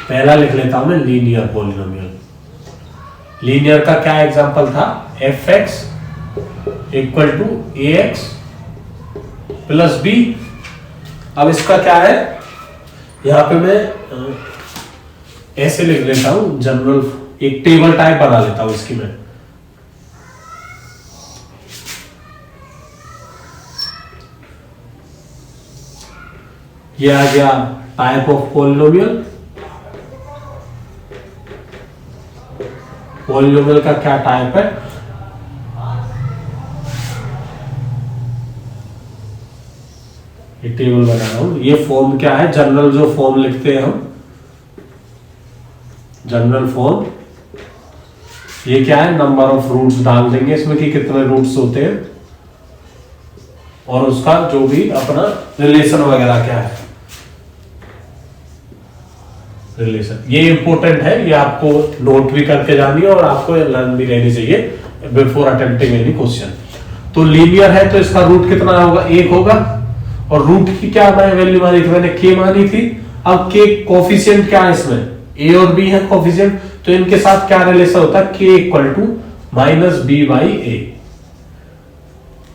पहला लिख लेता हूं मैं लीनियर पॉलिनोमियल। लीनियर का क्या एग्जांपल था, F X equal to A X plus B. अब इसका क्या है, यहां पे मैं ऐसे लिख लेता हूं, जनरल एक टेबल टाइप बना लेता हूं इसकी मैं। ये आ गया टाइप ऑफ पॉलिनोमियल। पॉलिनोमियल का क्या टाइप है, ये टेबल बना रहा हूं। ये फॉर्म क्या है, जनरल जो फॉर्म लिखते हैं हम, जनरल फॉर्म, ये क्या है, नंबर ऑफ रूट्स डाल देंगे इसमें कि कितने रूट्स होते हैं, और उसका जो भी अपना रिलेशन वगैरह क्या है, रिलेशन। ये इंपॉर्टेंट है, ये आपको नोट भी करके जानी है और आपको लर्न भी रहनी चाहिए बिफोर अटेम्प्टिंग एनी क्वेश्चन। तो लीनियर है तो इसका रूट कितना होगा, एक होगा, और रूट की क्या मैं वैल्यू मानी थी, मैंने के मानी थी। अब के कोफिशिएंट क्या है इसमें, ए और बी है कोफिशिएंट, तो इनके साथ क्या रिलेशन होता है, के equal to minus B by A.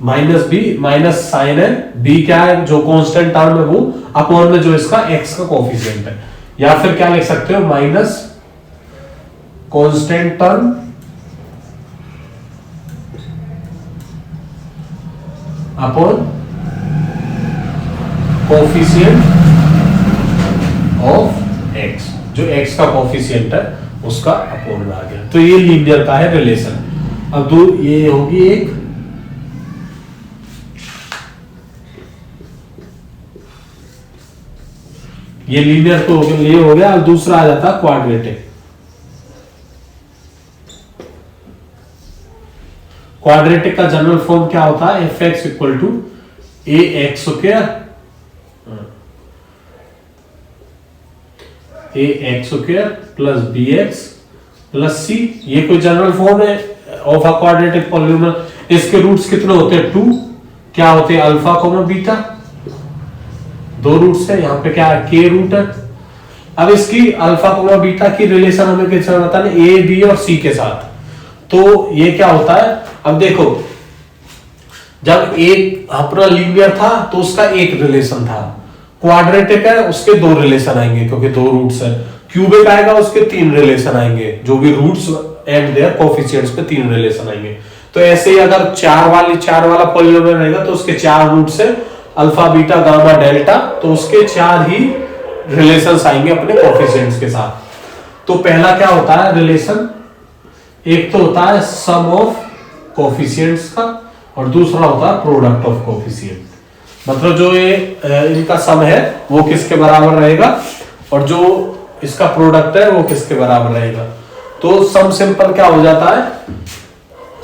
Minus B, minus sign है, बी क्या है जो कांस्टेंट टर्म है वो, अपॉन में जो इसका एक्स का कोफिशिएंट है, या फिर क्या लिख सकते हो, minus constant term upon coefficient of x, जो एक्स का कोफिशिएंट है उसका अपोन में आ गया। तो ये लीनियर का है रिलेशन। अब दो ये होगी एक, ये लीनियर तो ये हो गया। अब दूसरा आ जाता है क्वाड्रेटिक। क्वाड्रेटिक का जनरल फॉर्म क्या होता है? F X equal to A X square plus B X plus C. ये कोई जनरल फॉर्म है ऑफ अ क्वाड्रेटिक पॉलिनोमियल। इसके रूट्स कितने होते हैं? 2। क्या होते हैं? अल्फा कोमा बीटा, 2 रूट्स है। यहाँ पे क्या है? के रूट है। अब इसकी अल्फा कोमा बीटा की रिलेशन हमें कैसे बताना? ए बी और सी के साथ। तो ये क्या होता है? अब देखो, जब एक अपना लीनियर था तो उसका एक रिलेशन था, क्वाड्रेटिक है उसके 2 रिलेशन आएंगे क्योंकि 2 रूट्स है, क्यूबिक आएगा उसके 3 रिलेशन आएंगे, जो भी रूट्स एंड देयर कोएफिशिएंट्स पे 3 रिलेशन आएंगे। तो ऐसे ही अगर 4 वाला पॉलिनोमियल रहेगा तो उसके 4 रूट्स है, अल्फा बीटा गामा डेल्टा, तो उसके 4 ही रिलेशंस आएंगे अपने कोएफिशिएंट्स के साथ। तो पहला क्या होता है रिलेशन? एक तो होता है सम ऑफ कोएफिशिएंट्स का और दूसरा होता है प्रोडक्ट ऑफ कोएफिशिएंट। मतलब जो ये इनका सम है वो किसके बराबर रहेगा और जो इसका प्रोडक्ट है वो किसके बराबर रहेगा। तो सम सिंपल क्या हो जाता है?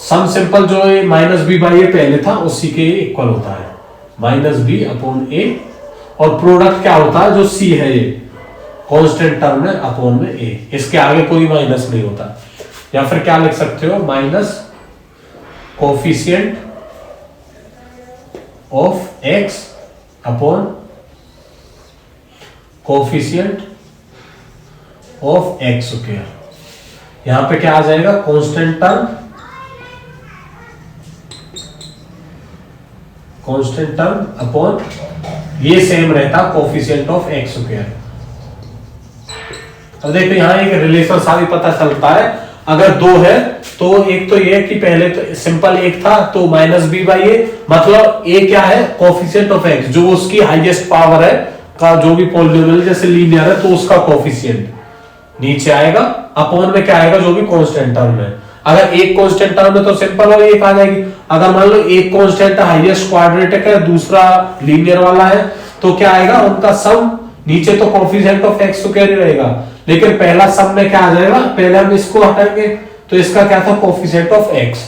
सम सिंपल जो है माइनस बी बाई ए पहले था उसी के इक्वल होता है, माइनस बी अपॉन ए। और प्रोडक्ट क्या होता है? जो सी है ये कांस्टेंट टर्म है अपॉन में ए, इसके आगे कोई माइनस नहीं होता। या फिर क्या लिख सकते हो? Minus coefficient of X upon coefficient of X square. यहां पे क्या आ जाएगा? कांस्टेंट टर्म अपॉन ये सेम रहता कोएफिशिएंट ऑफ एक्स स्क्वायर। अब देखो यहां एक रिलेशन सारी पता चलता है। अगर 2 है तो एक तो ये कि पहले तो सिंपल एक था तो माइनस बी बाई ए, मतलब ए क्या है? कोएफिशिएंट ऑफ एक्स, जो उसकी हाईएस्ट पावर है का जो भी पॉलिनोमियल जैसे लीनियर है तो उसका कोएफिशिएंट नीचे आएगा, अपॉन में क्या आएगा? जो भी कांस्टेंट टर्म है। अगर एक कांस्टेंट टर्म है तो सिंपल और एक आ जाएगी। अगर मान लो एक कांस्टेंट हाईएस्ट क्वाड्रेटिक है, दूसरा लीनियर वाला है, तो क्या आएगा? उनका सम नीचे तो कोएफिशिएंट ऑफ एक्स स्क्वायर ही रहेगा, लेकिन पहला सम में क्या आ जाएगा? पहले हम इसको हटाएंगे तो इसका क्या था? Coefficient of x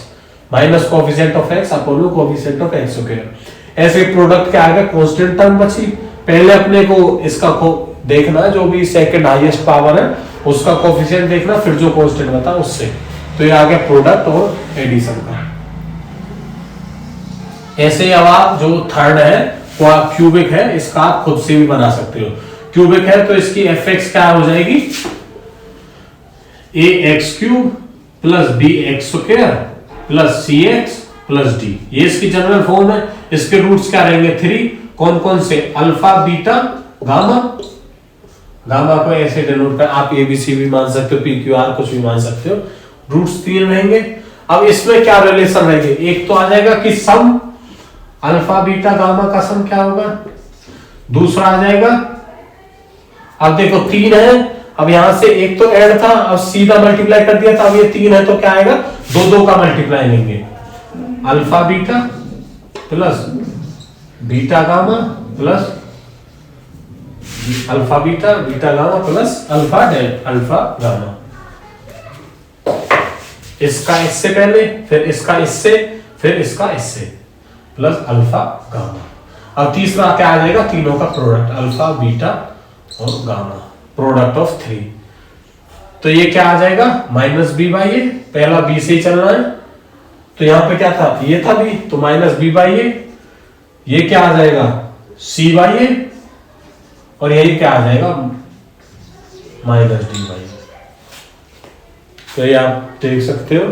minus coefficient of X upon coefficient of X square. ऐसे प्रोडक्ट क्या आएगा? कांस्टेंट टर्म बची। पहले अपने को इसका देखना, जो भी सेकंड हाईएस्ट पावर है उसका कोएफिशिएंट देखना, फिर जो कांस्टेंट बता उससे। तो ये आ गया प्रोडक्ट और एडिशन का। ऐसे अब आप जो थर्ड है क्यूबिक है, इसका आप खुद से भी बना सकते हो। क्यूबिक है तो इसकी एफ एक्स क्या हो जाएगी? A X cube plus B X square plus C X plus D. ये इसकी जनरल फॉर्म है। इसके रूट्स क्या रहेंगे? 3। कौन कौन से? Alpha beta gamma. गामा को ऐसे डिनोट कर आप एबीसी भी मान सकते हो, पी क्यू आर कुछ भी मान सकते हो। रूट्स 3 रहेंगे। अब इसमें क्या रिलेशन रहेंगे? एक तो आ जाएगा कि सम अल्फा बीटा गामा का सम क्या होगा, दूसरा आ जाएगा, अब देखो 3 है, अब यहां से एक तो ऐड था, अब सीधा मल्टीप्लाई कर दिया था, अब ये 3 है तो क्या आएगा? 2 का मल्टीप्लाई लेंगे, alpha beta plus beta gamma plus alpha beta beta gamma plus alpha gamma. इसका इससे पहले, फिर इसका इससे, फिर इसका इससे, प्लस अल्फा गामा। अब तीसरा क्या आ जाएगा? तीनों का प्रोडक्ट, अल्फा बीटा और गामा, प्रोडक्ट ऑफ 3। तो ये क्या आ जाएगा? माइनस बी बाई ए, पहला बी से ही चलना है, तो यहां पे क्या था? ये था बी, तो माइनस बी बाई ए। ये क्या आ जाएगा? सी बाई ए, और यही क्या आ जाएगा? माइनस डी बाई ए। तो ये आप देख सकते हो।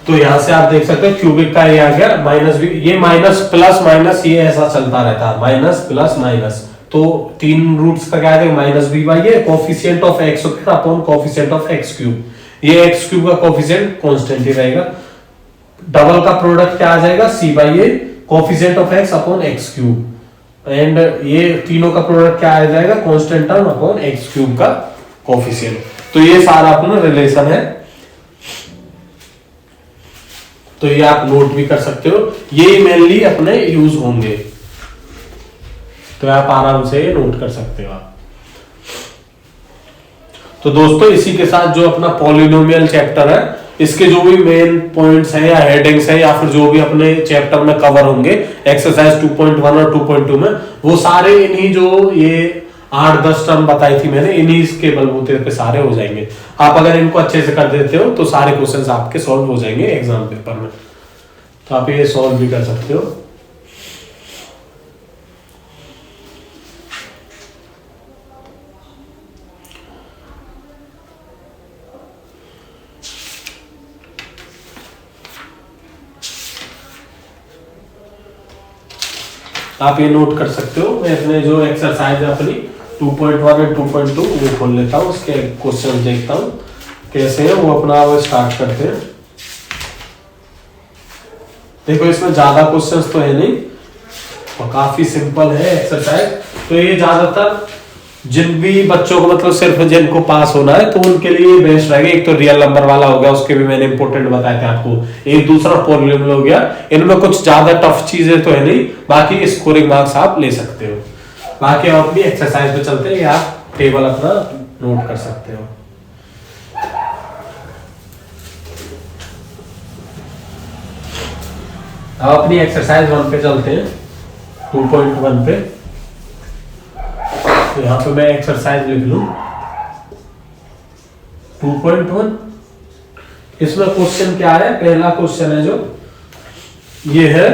तो यहां से आप देख सकते हो क्यूबिक का ये आ गया माइनस भी, ये माइनस प्लस माइनस ये ऐसा चलता रहता है, माइनस प्लस माइनस तो 3 रूट्स का क्या है minus B by A, coefficient of X square upon coefficient of X cube, ये एक्स क्यूब का कोफिशिएंट कांस्टेंट ही रहेगा। डबल का प्रोडक्ट क्या आ जाएगा C by A coefficient of X upon X cube, and ये तीनों का प्रोडक्ट क्या आ जाएगा constant term upon X cube का कोफिशिएंट। तो ये सारा अपना रिलेशन है, तो ये आप नोट भी कर सकते हो, ये मेनली अपने यूज होंगे, तो आप आराम से नोट कर सकते हो आप। तो दोस्तों इसी के साथ जो अपना पॉलिनोमियल चैप्टर है, इसके जो भी मेन पॉइंट्स हैं या हेडिंग्स हैं या फिर जो भी अपने चैप्टर में कवर होंगे एक्सरसाइज 2.1 और 2.2 में, वो सारे इन्हीं जो ये 8-10 टर्म बताई थी मैंने, इन्हीं के बलबूते पे सारे हो जाएंगे। आप अगर इनको अच्छे से कर देते हो तो सारे क्वेश्चंस आपके सॉल्व हो जाएंगे एग्जाम पेपर में, तो आप ये सॉल्व भी कर सकते हो। आप ये नोट कर सकते हो। मैं अपने जो एक्सरसाइज है अपनी 2.1 और 2.2 वो खोल लेता हूँ, उसके क्वेश्चन देखता हूँ कैसे है वो, अपना वो स्टार्ट करते हैं। देखो इसमें ज्यादा क्वेश्चंस तो है नहीं और काफी सिंपल है एक्सरसाइज, तो ये ज्यादातर जिन भी बच्चों को मतलब सिर्फ जिनको पास होना है तो उनके लिए बेस्ट रहेगा। एक तो रियल नंबर वाला हो गया, उसके भी मैंने इंपोर्टेंट बताए थे आपको, एक दूसरा पॉलिनोमियल हो गया। इनमें कुछ ज्यादा टफ चीजें तो है नहीं, बाकी स्कोरिंग मार्क्स आप ले सकते हो। बाकी आप अपनी एक्सरसाइज पे चलते हैं, आप टेबल अपना नोट कर सकते हो। अब अपनी एक्सरसाइज 1 पे चलते हैं, 2.1 पे। तो यहाँ पे मैं एक्सरसाइज लिख लूं 2.1। इसमें क्वेश्चन क्या है, पहला क्वेश्चन है जो ये है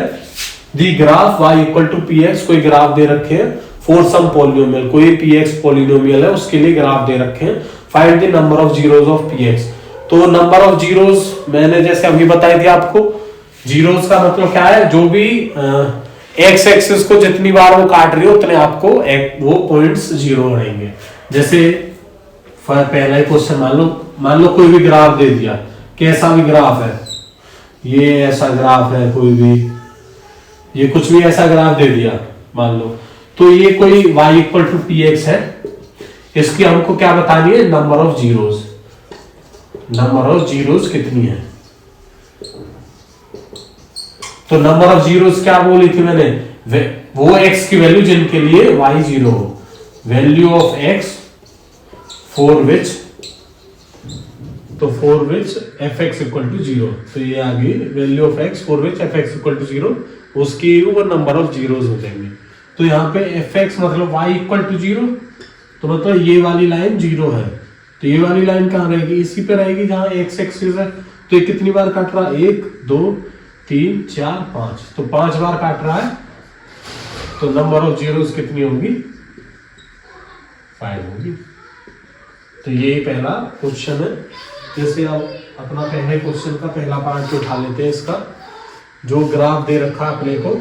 the graph y equal to P X, कोई ग्राफ दे रखे हैं फॉर सम पॉलिनोमियल, कोई पी एक्स पॉलिनोमियल है उसके लिए ग्राफ दे रखे हैं, find the number of zeros of P X. तो नंबर ऑफ जीरोस मैंने जैसे अभी बताई थी आपको, जीरोस का मतलब क्या है, जो भी एक्स एक्सिस को जितनी बार वो काट रही हो उतने आपको वो पॉइंट्स जीरो रहेंगे। जैसे पहला ही क्वेश्चन मान लो कोई भी ग्राफ दे दिया, कैसा भी ग्राफ है, ये ऐसा ग्राफ है, कोई भी ये कुछ भी ऐसा ग्राफ दे दिया मान लो, तो ये कोई y equal to P X है, इसकी हमको क्या बतानी है, number of zeros. Number of zeros कितनी है, तो नंबर ऑफ जीरोस क्या बोली थी मैंने, वो x की वैल्यू जिनके लिए y 0 हो, value of x for which, तो for which fx equal to 0, तो ये आ गई value of x for which fx equal to 0, उसकी वो नंबर ऑफ जीरोस हो जाएंगे। तो यहाँ पे fx मतलब y इक्वल टू 0, तो मतलब ये वाली लाइन 0 है, तो ये वाली लाइन कहाँ रहेगी, इसी पे रहेगी जहां x एक्सिस है। तो ये कितनी बार काट रहा है, 1 2 3 4 5, तो 5 बार काट रहा है, तो नंबर ऑफ जीरोस कितनी होगी, 5 होगी। तो ये पहला क्वेश्चन है। जैसे अब अपना पहले क्वेश्चन का पहला पार्ट उठा लेते हैं, इसका जो ग्राफ दे रखा है अपने को,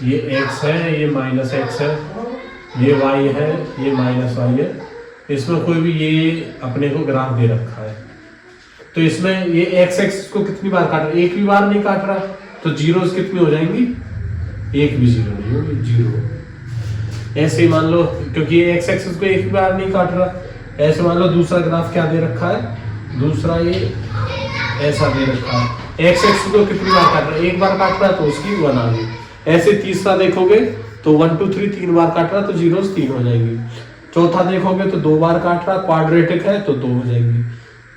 ये x है, ये माइनस x है, ये y है, ये माइनस y है, इसमें कोई भी ये अपने को ग्राफ दे रखा है, तो इसमें ये x एक्सिस को कितनी बार काट रहा है, एक भी बार नहीं काट रहा, तो जीरोस कितनी हो जाएंगी, एक भी जीरो नहीं होगी, जीरो। ऐसे ही मान लो, क्योंकि ये x एक्सिस को एक भी बार नहीं काट रहा, ऐसे मान लो दूसरा ग्राफ क्या दे रखा है, दूसरा ये ऐसा दे रखा है, x एक्सिस को कितनी बार काट रहा है, एक बार काट रहा है तो उसकी 1 आ गई। ऐसे तीसरा देखोगे तो 1 2 3 3 बार काट रहा है तो जीरोस 3 हो जाएंगी। चौथा देखोगे तो 2 बार काट रहा है, क्वाड्रेटिक है तो 2 हो जाएंगी।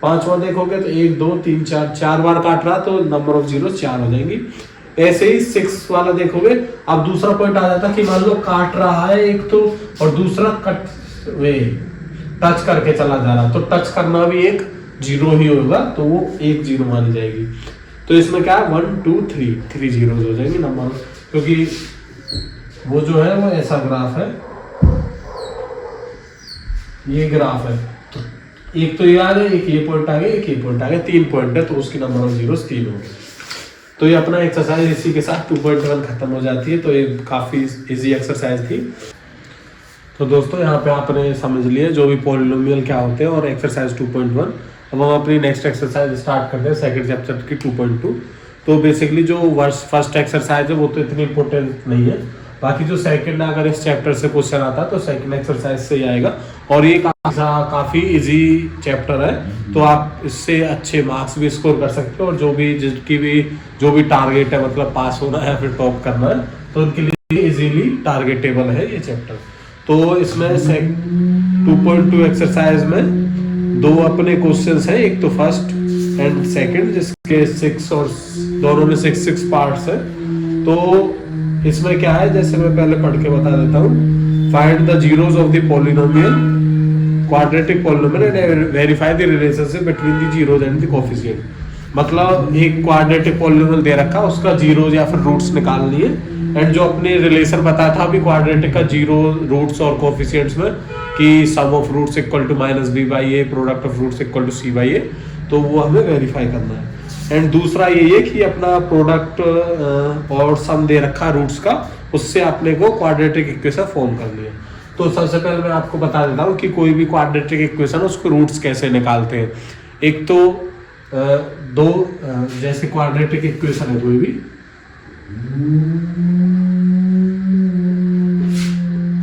पांचवा देखोगे तो 1 2 3 4 4 बार काट रहा तो नंबर ऑफ जीरोस 4 हो जाएंगी। ऐसे ही 6 वाला देखोगे, अब दूसरा पॉइंट आ जाता कि मान लो काट रहा है एक तो, और दूसरा कट वे टच करके चला जा रहा, तो टच करना भी एक जीरो ही होगा, तो वो एक जीरो मानी जाएगी। तो इसमें क्या 1 2 3 जीरोस हो जाएंगे नंबर, क्योंकि वो जो है वो ऐसा ग्राफ है, ये ग्राफ है, तो एक तो ये आ गया, एक ये पॉइंट आ गया, एक ये पॉइंट आ गया, 3 पॉइंट है, तो उसकी नंबर ऑफ जीरोस 3 होगी। तो ये अपना एक्सरसाइज इसी के साथ 2.1 खत्म हो जाती है। तो ये काफ़ी इजी एक्सरसाइज थी। तो दोस्तों यहाँ पे आपने समझ लिया जो भी पॉलिनोमियल क्या होते हैं और एक्सरसाइज 2.1। अब हम अपनी नेक्स्ट एक्सरसाइज स्टार्ट करते हैं सेकंड चैप्टर की 2.2। तो बेसिकली जो फर्स्ट एक्सरसाइज है वो तो इतनी इंपॉर्टेंट नहीं है, बाकी जो सेकंड अगर इस चैप्टर से क्वेश्चन आता है तो सेकंड एक्सरसाइज से ही आएगा। और ये काफी इजी चैप्टर है, तो आप इससे अच्छे मार्क्स भी स्कोर कर सकते हो। और जो भी टारगेट है, मतलब पास होना है या फिर टॉप करना है, तो उनके लिए इजीली टारगेटेबल है ये चैप्टर। तो इसमें 2.2 एक्सरसाइज में दो अपने क्वेश्चंस हैं, एक तो फर्स्ट एंड सेकंड, जिसके 6 और दोनों में 6 पार्ट्स है। तो इसमें क्या है, जैसे मैं पहले पढ़ के बता देता हूँ। Find the zeros of the polynomial quadratic polynomial and verify the relationship between the zeros and the coefficient. मतलब एक क्वाड्रेटिक पॉलिनोमियल दे रखा, उसका जीरोस या फिर रूट्स निकालनी है। एंड जो अपने रिलेशन बताया था अभी क्वाड्रेटिक का जीरो रूट्स और कोएफिशिएंट्स में, कि sum of roots equal to -b/a, product of roots equal to c/a, तो वो हमें वेरीफाई करना है। एंड दूसरा ये है कि अपना प्रोडक्ट और सम दे रखा रूट्स का, उससे अपने को क्वाड्रेटिक इक्वेशन फॉर्म करनी है। तो सबसे पहले मैं आपको बता देता हूँ कि कोई भी क्वाड्रेटिक इक्वेशन उसको रूट्स कैसे निकालते हैं। एक तो जैसे क्वाड्रेटिक इक्वेशन है कोई भी,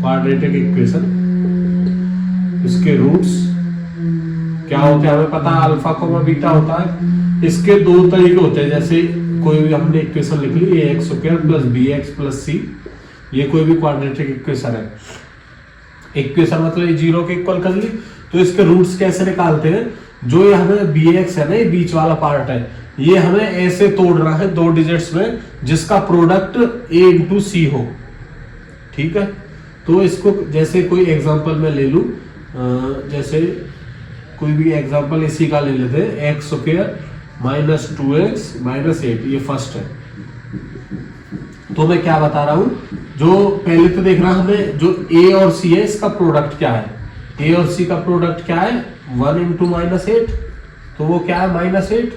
क्वाड्रेटिक इक्वेशन, इसके रूट्स क्या होते हैं हमें पता है, अल्फा कोमा बीटा होता है। इसके दो तरीके होते हैं, जैसे कोई भी हमने इक्वेशन लिख ली ax² + bx + c, ये कोई भी क्वाड्रेटिक इक्वेशन है। इक्वेशन मतलब ये जीरो के इक्वल कर ली। तो इसके रूट्स कैसे निकालते हैं, जो ये हमें bx है ना, ये बीच वाला पार्ट है, ये हमें ऐसे तोड़ना है 2 डिजिट्स में, जिसका प्रोडक्ट a × c हो। ठीक है, तो इसको जैसे कोई एग्जांपल मैं ले लूं, जैसे कोई भी एग्जांपल इसी का ले लेते हैं, x² - 2x - 8, ये फर्स्ट है। तो मैं क्या बता रहा हूं, जो पहले तो देखना हमें जो a और c है इसका प्रोडक्ट क्या है। a और c का प्रोडक्ट क्या है, 1 × -8, तो वो क्या है -8।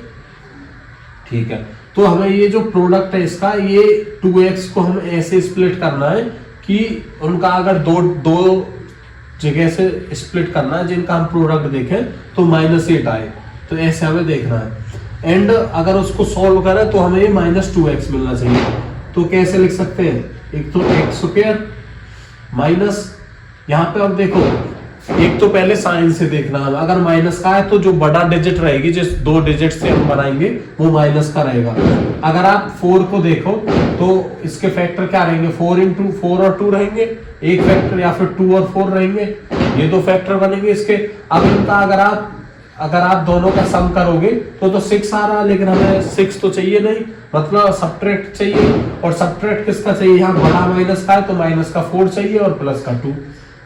ठीक है, तो हमें ये जो प्रोडक्ट है इसका, ये 2x को हम ऐसे स्प्लिट करना है कि उनका अगर दो जगह से स्प्लिट करना है जिनका हम प्रोडक्ट देखें तो -8 आए, तो ऐसे हमें देखना है। एंड अगर उसको सॉल्व करें तो हमें ये -2x मिलना चाहिए। तो कैसे लिख सकते हैं, एक तो x² माइनस, यहाँ पे अब देखो, एक तो पहले साइन से देखना है, अगर माइनस का है तो जो बड़ा डिजिट रहेगी, जिस 2 डिजिट से हम बनाएंगे वो माइनस का रहेगा। अगर आप 4 को देखो तो इसके फैक्टर क्या रहेंगे, 4 × 4 और 2 रहेंगे एक फैक्टर, या फिर 2 और 4 रहेंगे, ये 2 फैक्टर बनेंगे इसके। अब इनका अगर आप दोनों का सम करोगे तो 6 आ रहा है, लेकिन हमें 6 तो चाहिए नहीं, मतलब सब्ट्रैक्ट चाहिए। और सब्ट्रैक्ट किसका चाहिए, यहाँ बड़ा माइनस का है तो माइनस का 4 चाहिए और प्लस का 2,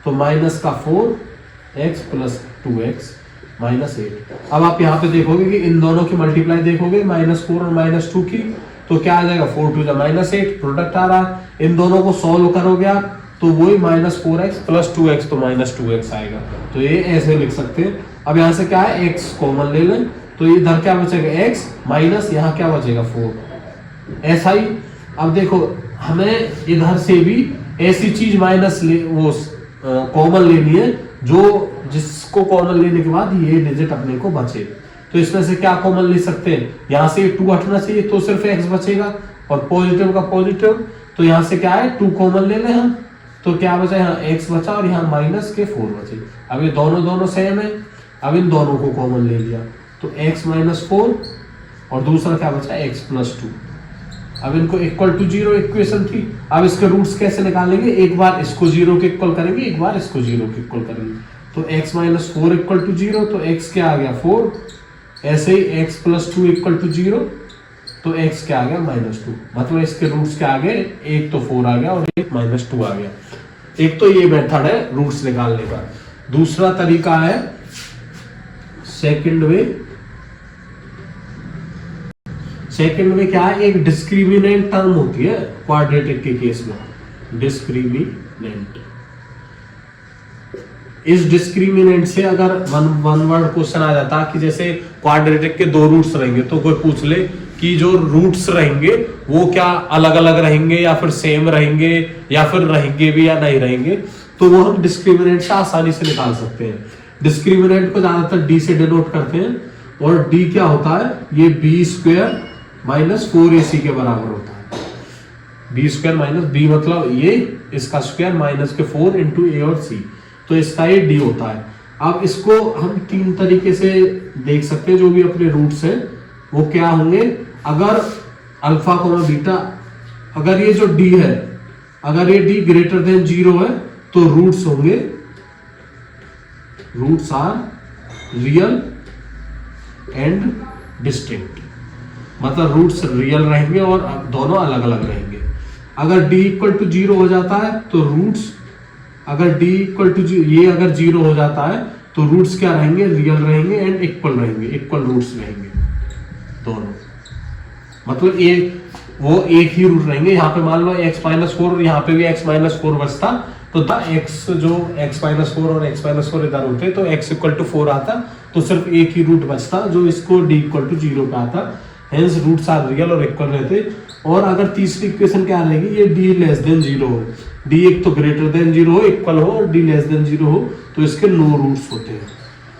तो -4x + 2x - 8। अब आप यहाँ पे देखोगे कि इन दोनों की मल्टीप्लाई देखोगे, -4 और -2 की, तो क्या आ जाएगा, 4 × 2 = -8, प्रोडक्ट आ रहा है। इन दोनों को सॉल्व करोगे आप तो वही -4x + 2x, तो -2x आएगा। तो ये ऐसे लिख सकते हैं। अब यहाँ से क्या है, x कॉमन ले लें, तो इधर क्या बचेगा, x माइनस यहाँ क्या बचेगा, 4। ऐसा ही अब देखो, हमें इधर से भी ऐसी चीज माइनस वो कॉमन लेनी है, जिसको कॉमन लेने के बाद ये डिजिट अपने को बचे। तो इसमें से क्या कॉमन ले सकते हैं, यहाँ से 2 हटना चाहिए तो सिर्फ x बचेगा, और पॉजिटिव का पॉजिटिव, तो यहाँ से क्या है, 2 कॉमन ले लें हम, तो क्या बचा, यहाँ x बचा और यहाँ -4 बचे। अब ये दोनों सेम है, अब इन दोनों को कॉमन ले लिया, तो x - 4 और दूसरा क्या बचा, x + 2। अब इनको इक्वल टू 0 इक्वेशन थी। अब इसके रूट्स कैसे निकालेंगे, एक बार इसको 0 के इक्वल करेंगे, एक बार इसको 0 के इक्वल करेंगे। तो x - 4 = 0, तो x क्या आ गया, 4। ऐसे ही x + 2 = 0, तो x क्या आ गया, -2। मतलब इसके रूट्स क्या आ गए, एक तो 4 आ गया और एक -2 आ गया। एक तो ये मेथड है रूट्स निकालने का। दूसरा तरीका है सेकंड वे क्या है, एक डिस्क्रिमिनेंट टर्म होती है क्वाड्रेटिक के केस में, डिस्क्रिमिनेंट। इस डिस्क्रिमिनेंट से अगर वन वर्ड क्वेश्चन आ जाता कि जैसे क्वाड्रेटिक के 2 रूट्स रहेंगे, तो कोई पूछ ले कि जो रूट्स रहेंगे वो क्या अलग अलग रहेंगे या फिर सेम रहेंगे या फिर रहेंगे भी या नहीं रहेंगे, तो वो हम डिस्क्रिमिनेंट से आसानी से निकाल सकते हैं। डिस्क्रिमिनेंट को ज्यादातर डी से डिनोट करते हैं, और डी क्या होता है, ये बी स्क्वायर माइनस 4ac के बराबर होता है। बी स्क्वायर माइनस बी मतलब ये, इसका स्क्वायर माइनस के 4 इंटू ए और सी, तो इसका ये डी होता है। अब इसको हम तीन तरीके से देख सकते हैं, जो भी अपने रूट्स हैं वो क्या होंगे। अगर अल्फा कोमा बीटा, अगर ये जो डी है, अगर ये डी ग्रेटर देन 0 है तो रूट्स होंगे, roots are real and distinct, मतलब रूट्स रियल रहेंगे और दोनों अलग अलग रहेंगे। अगर d इक्वल टू 0 हो जाता है तो रूट्स, अगर d इक्वल टू ये अगर 0 हो जाता है तो रूट्स क्या रहेंगे, रियल रहेंगे एंड इक्वल रहेंगे, इक्वल रूट्स रहेंगे दोनों, मतलब वो एक ही रूट रहेंगे। यहाँ पे मान लो x-4 और यहाँ पे भी x-4 बचता, तो x जो x-4 और x-4 इधर होते तो x इक्वल टू 4 आता, तो सिर्फ एक ही रूट बचता जो इसको d इक्वल टू 0 पे आता, हेंस रूट्स आर रियल और इक्वल रहते। और अगर तीसरी इक्वेशन क्या रहेगी, ये d लेस देन 0 हो, d एक तो ग्रेटर देन 0 हो, इक्वल हो, और d लेस देन 0 हो, तो इसके नो रूट्स होते हैं।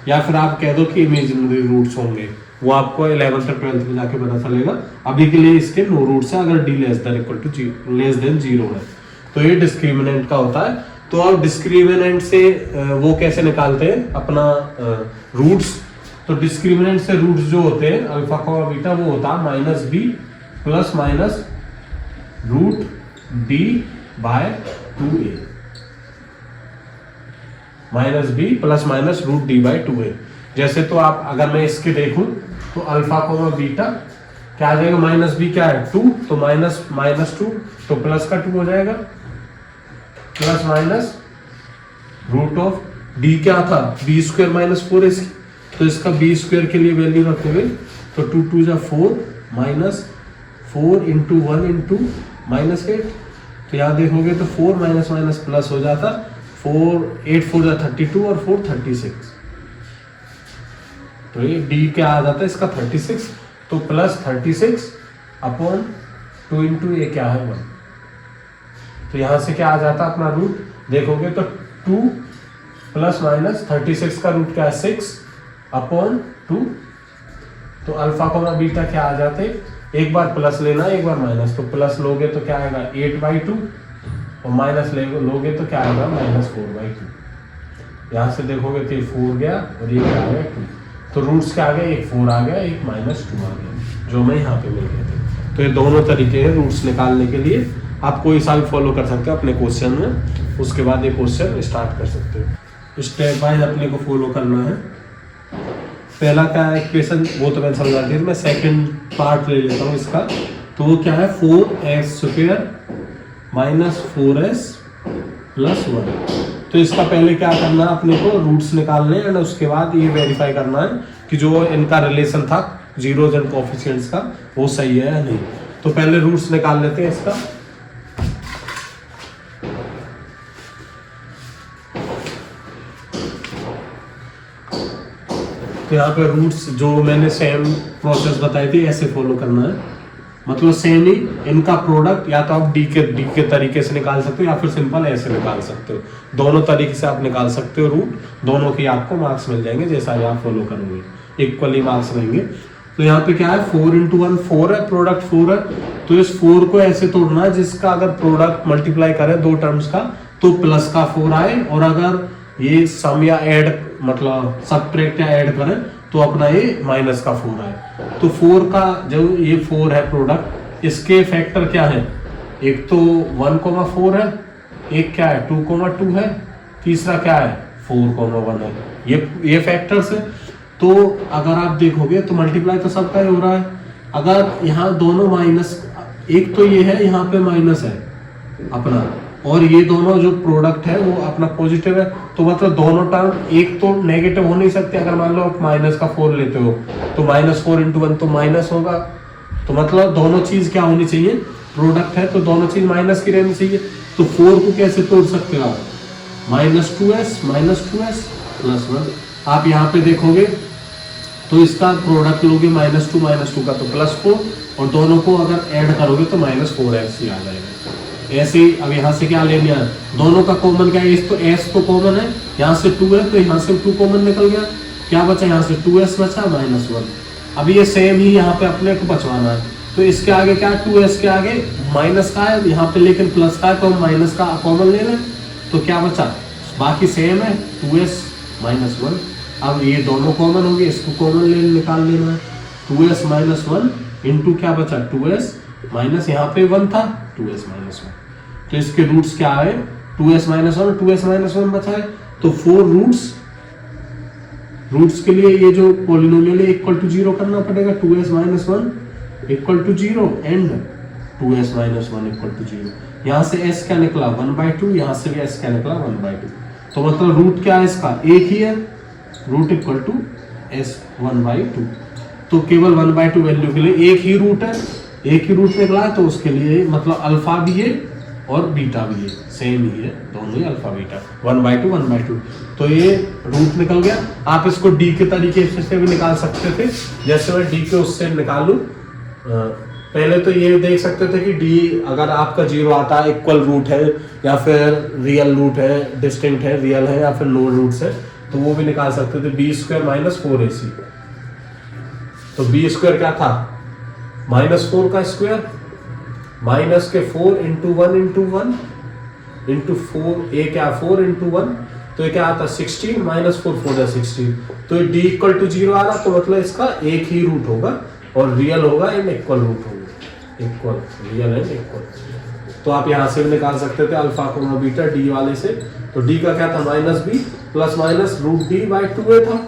या फिर आप कह दो कि इमेजिनरी रूट्स होंगे, वो आपको 11th और 12th में जाके पता चलेगा। अभी के लिए इसके नो रूट्स है अगर d less than equal to less than 0 है, तो ये डिस्क्रिमिनेंट का होता है। तो अब डिस्क्रिमिनेंट से वो कैसे निकालते हैं अपना रूट्स, तो डिस्क्रिमिनेंट से रूट्स जो होते हैं अल्फा कोमा बीटा, वो होता है minus B plus minus root D by 2a, minus B plus minus root D by 2a। जैसे तो आप अगर मैं इसके देखूं तो अल्फा कोमा बीटा क्या आ जाएगा, माइनस बी क्या है 2, तो माइनस माइनस 2 तो प्लस का 2 हो जाएगा, plus minus root of D क्या था, बी स्क्वायर माइनस 4ac, तो इसका बी स्क्वायर के लिए वैल्यू रखोगे तो 2 2 जा 4 माइनस 4 इंटू 1 इंटू माइनस 8, तो यहाँ देखोगे तो 4 माइनस माइनस प्लस हो जाता, 4 8 4 जा 32 और 4 36, तो ये डी क्या आ जाता है इसका 36, तो प्लस 36 अपॉन 2 इंटू ए क्या है 1, तो यहां से क्या आ जाता अपना रूट, देखोगे तो 2 प्लस माइनस 36 का रूट क्या है 6 अपॉन 2, तो अल्फा कोमा बीटा क्या आ जाते, एक बार प्लस लेना एक बार माइनस, तो प्लस लोगे तो क्या आएगा 8/2 और माइनस लोगे तो क्या आएगा -4/2। यहाँ से देखोगे तो ये 4 गया और ये क्या आ गया 2, तो रूट्स क्या आ गया, एक 4 आ गया एक -2 आ गया, जो मैं यहाँ पे मिल गए थे। तो ये दोनों तरीके हैं रूट्स निकालने के लिए, आप कोई सा भी फॉलो कर सकते हो अपने क्वेश्चन में, उसके बाद ये क्वेश्चन स्टार्ट कर सकते हो। स्टेप वाइज अपने को फॉलो करना है। पहला क्या है इक्वेशन, वो तो मैंने समझा दी, मैं सेकंड पार्ट ले लेता हूँ इसका। तो वो क्या है 4x² माइनस 4s प्लस 1। तो इसका पहले क्या करना है अपने को, रूट्स निकालने एंड उसके बाद ये वेरीफाई करना है कि जो इनका रिलेशन था जीरोज एंड कोफिशिएंट्स का वो सही है या नहीं। तो पहले रूट्स निकाल लेते हैं इसका। तो यहाँ पे रूट्स जो मैंने सेम प्रोसेस बताई थी ऐसे फॉलो करना है, मतलब सेम ही इनका प्रोडक्ट या तो आप डी के तरीके से निकाल सकते हो या फिर सिंपल ऐसे निकाल सकते हो। दोनों तरीके से आप निकाल सकते हो रूट, दोनों के आपको मार्क्स मिल जाएंगे जैसा ही आप फॉलो करोगे, इक्वली मार्क्स रहेंगे। तो यहाँ पे क्या है 4 × 1 4 है, प्रोडक्ट 4 है, तो इस 4 को ऐसे तोड़ना है जिसका अगर प्रोडक्ट मल्टीप्लाई करें दो टर्म्स का तो प्लस का 4 आए, और अगर ये सम या ऐड मतलब सब्ट्रैक्ट या ऐड करें तो अपना ये माइनस का 4 आए। तो 4 का जो ये 4 है प्रोडक्ट, इसके फैक्टर क्या है, एक तो 1,4 है, एक क्या है 2,2 है, तीसरा क्या है 4,1 है, ये फैक्टर्स है। तो अगर आप देखोगे तो मल्टीप्लाई तो सबका ही हो रहा है। अगर यहाँ दोनों माइनस, एक तो ये है यहाँ पे माइनस है अपना, और ये दोनों जो प्रोडक्ट है वो अपना पॉजिटिव है, तो मतलब दोनों टर्म एक तो नेगेटिव हो नहीं सकते। अगर मान लो आप माइनस का 4 लेते हो तो -4 × 1 तो माइनस होगा, तो मतलब दोनों चीज क्या होनी चाहिए, प्रोडक्ट है तो दोनों चीज माइनस की रहनी चाहिए। तो 4 को कैसे तोड़ सकते हो आप, -2s प्लस 1। आप यहाँ पे देखोगे तो इसका प्रोडक्ट लोगे -2 का तो +4, और दोनों को अगर ऐड करोगे तो -4x ही आ जाएगा। ऐसे ही अब यहाँ से क्या लेने आए, दोनों का कॉमन क्या है, तो s तो कॉमन है, यहाँ से 2 है तो यहाँ से 2 कॉमन निकल गया, क्या बचा यहाँ से 2s बचा -1। अब ये सेम ही यहाँ पे अपने को बचवाना है, तो इसके आगे क्या है, 2s के आगे माइनस का है यहाँ पे, लेकिन प्लस का है तो हम माइनस का कॉमन ले लें, तो क्या बचा, बाकी सेम है 2s -1। अब ये दोनों कॉमन हो गए, इसको कॉमन ले निकाल लेना है, 2s -1 इंटू क्या बचा 2s माइनस यहाँ पे 1 था 2s -1, तो इसके रूट्स क्या है 2s -1 और 2s -1 बचा है, तो 4 रूट्स के लिए ये जो पॉलिनोमियल है इक्वल टू 0 करना पड़ेगा, 2s -1 equal to 0 and 2s -1 equal to 0। यहाँ से s क्या निकला 1/2, यहाँ से भी s क्या निकला 1/2, तो मतलब रूट क्या है इसका एक ही है, रूट इक्वल टू s 1/2। तो केवल 1/2 वैल्यू के लिए एक ही रूट है, एक ही रूट निकला है, तो उसके लिए मतलब अल्फा भी है और बीटा भी है, सेम ही है, दोनों ही अल्फा बीटा 1/2 1/2। तो ये रूट निकल गया। आप इसको डी के तरीके से भी निकाल सकते थे, जैसे मैं डी के उससे निकालूं, पहले तो ये देख सकते थे कि डी अगर आपका 0 आता है, इक्वल रूट है या फिर रियल रूट है, डिस्टिंक्ट है, रियल है या फिर नो रूट्स है, तो वो भी निकाल सकते थे, b² - 4ac। तो b² क्या था -4 का स्क्वायर माइनस के 4 × 1 × 1 × 4, ये क्या 4 × 1, तो ये क्या आता 16 -4 4 16, तो ये d = 0 आ रहा, तो मतलब इसका एक ही रूट होगा और रियल होगा एंड इक्वल रूट होगा, इक्वल रियल एंड इक्वल। तो आप यहाँ से भी निकाल सकते थे अल्फा कोमा बीटा डी वाले से, तो डी का क्या था -b प्लस माइनस √d/2 था।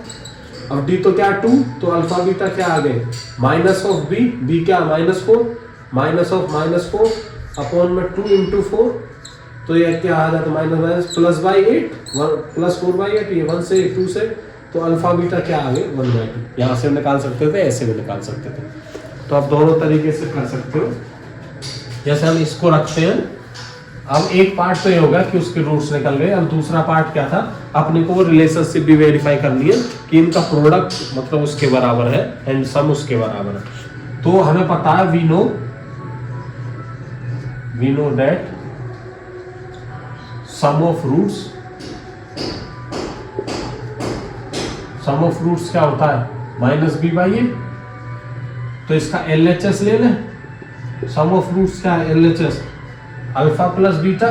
अब d तो क्या 2, तो अल्फा बीटा क्या आ गए -b क्या -4 -4 अपॉन में 2 × 4, तो ये क्या आ जाता माइनस +/8 +4/8, ये 1 से 2 से, तो अल्फा बीटा क्या आ गए 1/2। यहाँ से निकाल सकते थे, ऐसे भी निकाल सकते थे, तो आप दोनों तरीके से कर सकते हो। जैसे हम इसको रखते हैं, अब एक पार्ट तो ये होगा कि उसके रूट्स निकल गए, अब दूसरा पार्ट क्या था, अपने को वो रिलेशनशिप भी वेरीफाई करनी है कि इनका प्रोडक्ट मतलब उसके बराबर है एंड सम उसके बराबर है। तो हमें पता है we know that sum of roots क्या होता है -b/a, तो इसका LHS ले लें। सम ऑफ रूट्स क्या है LHS, अल्फा प्लस बीटा,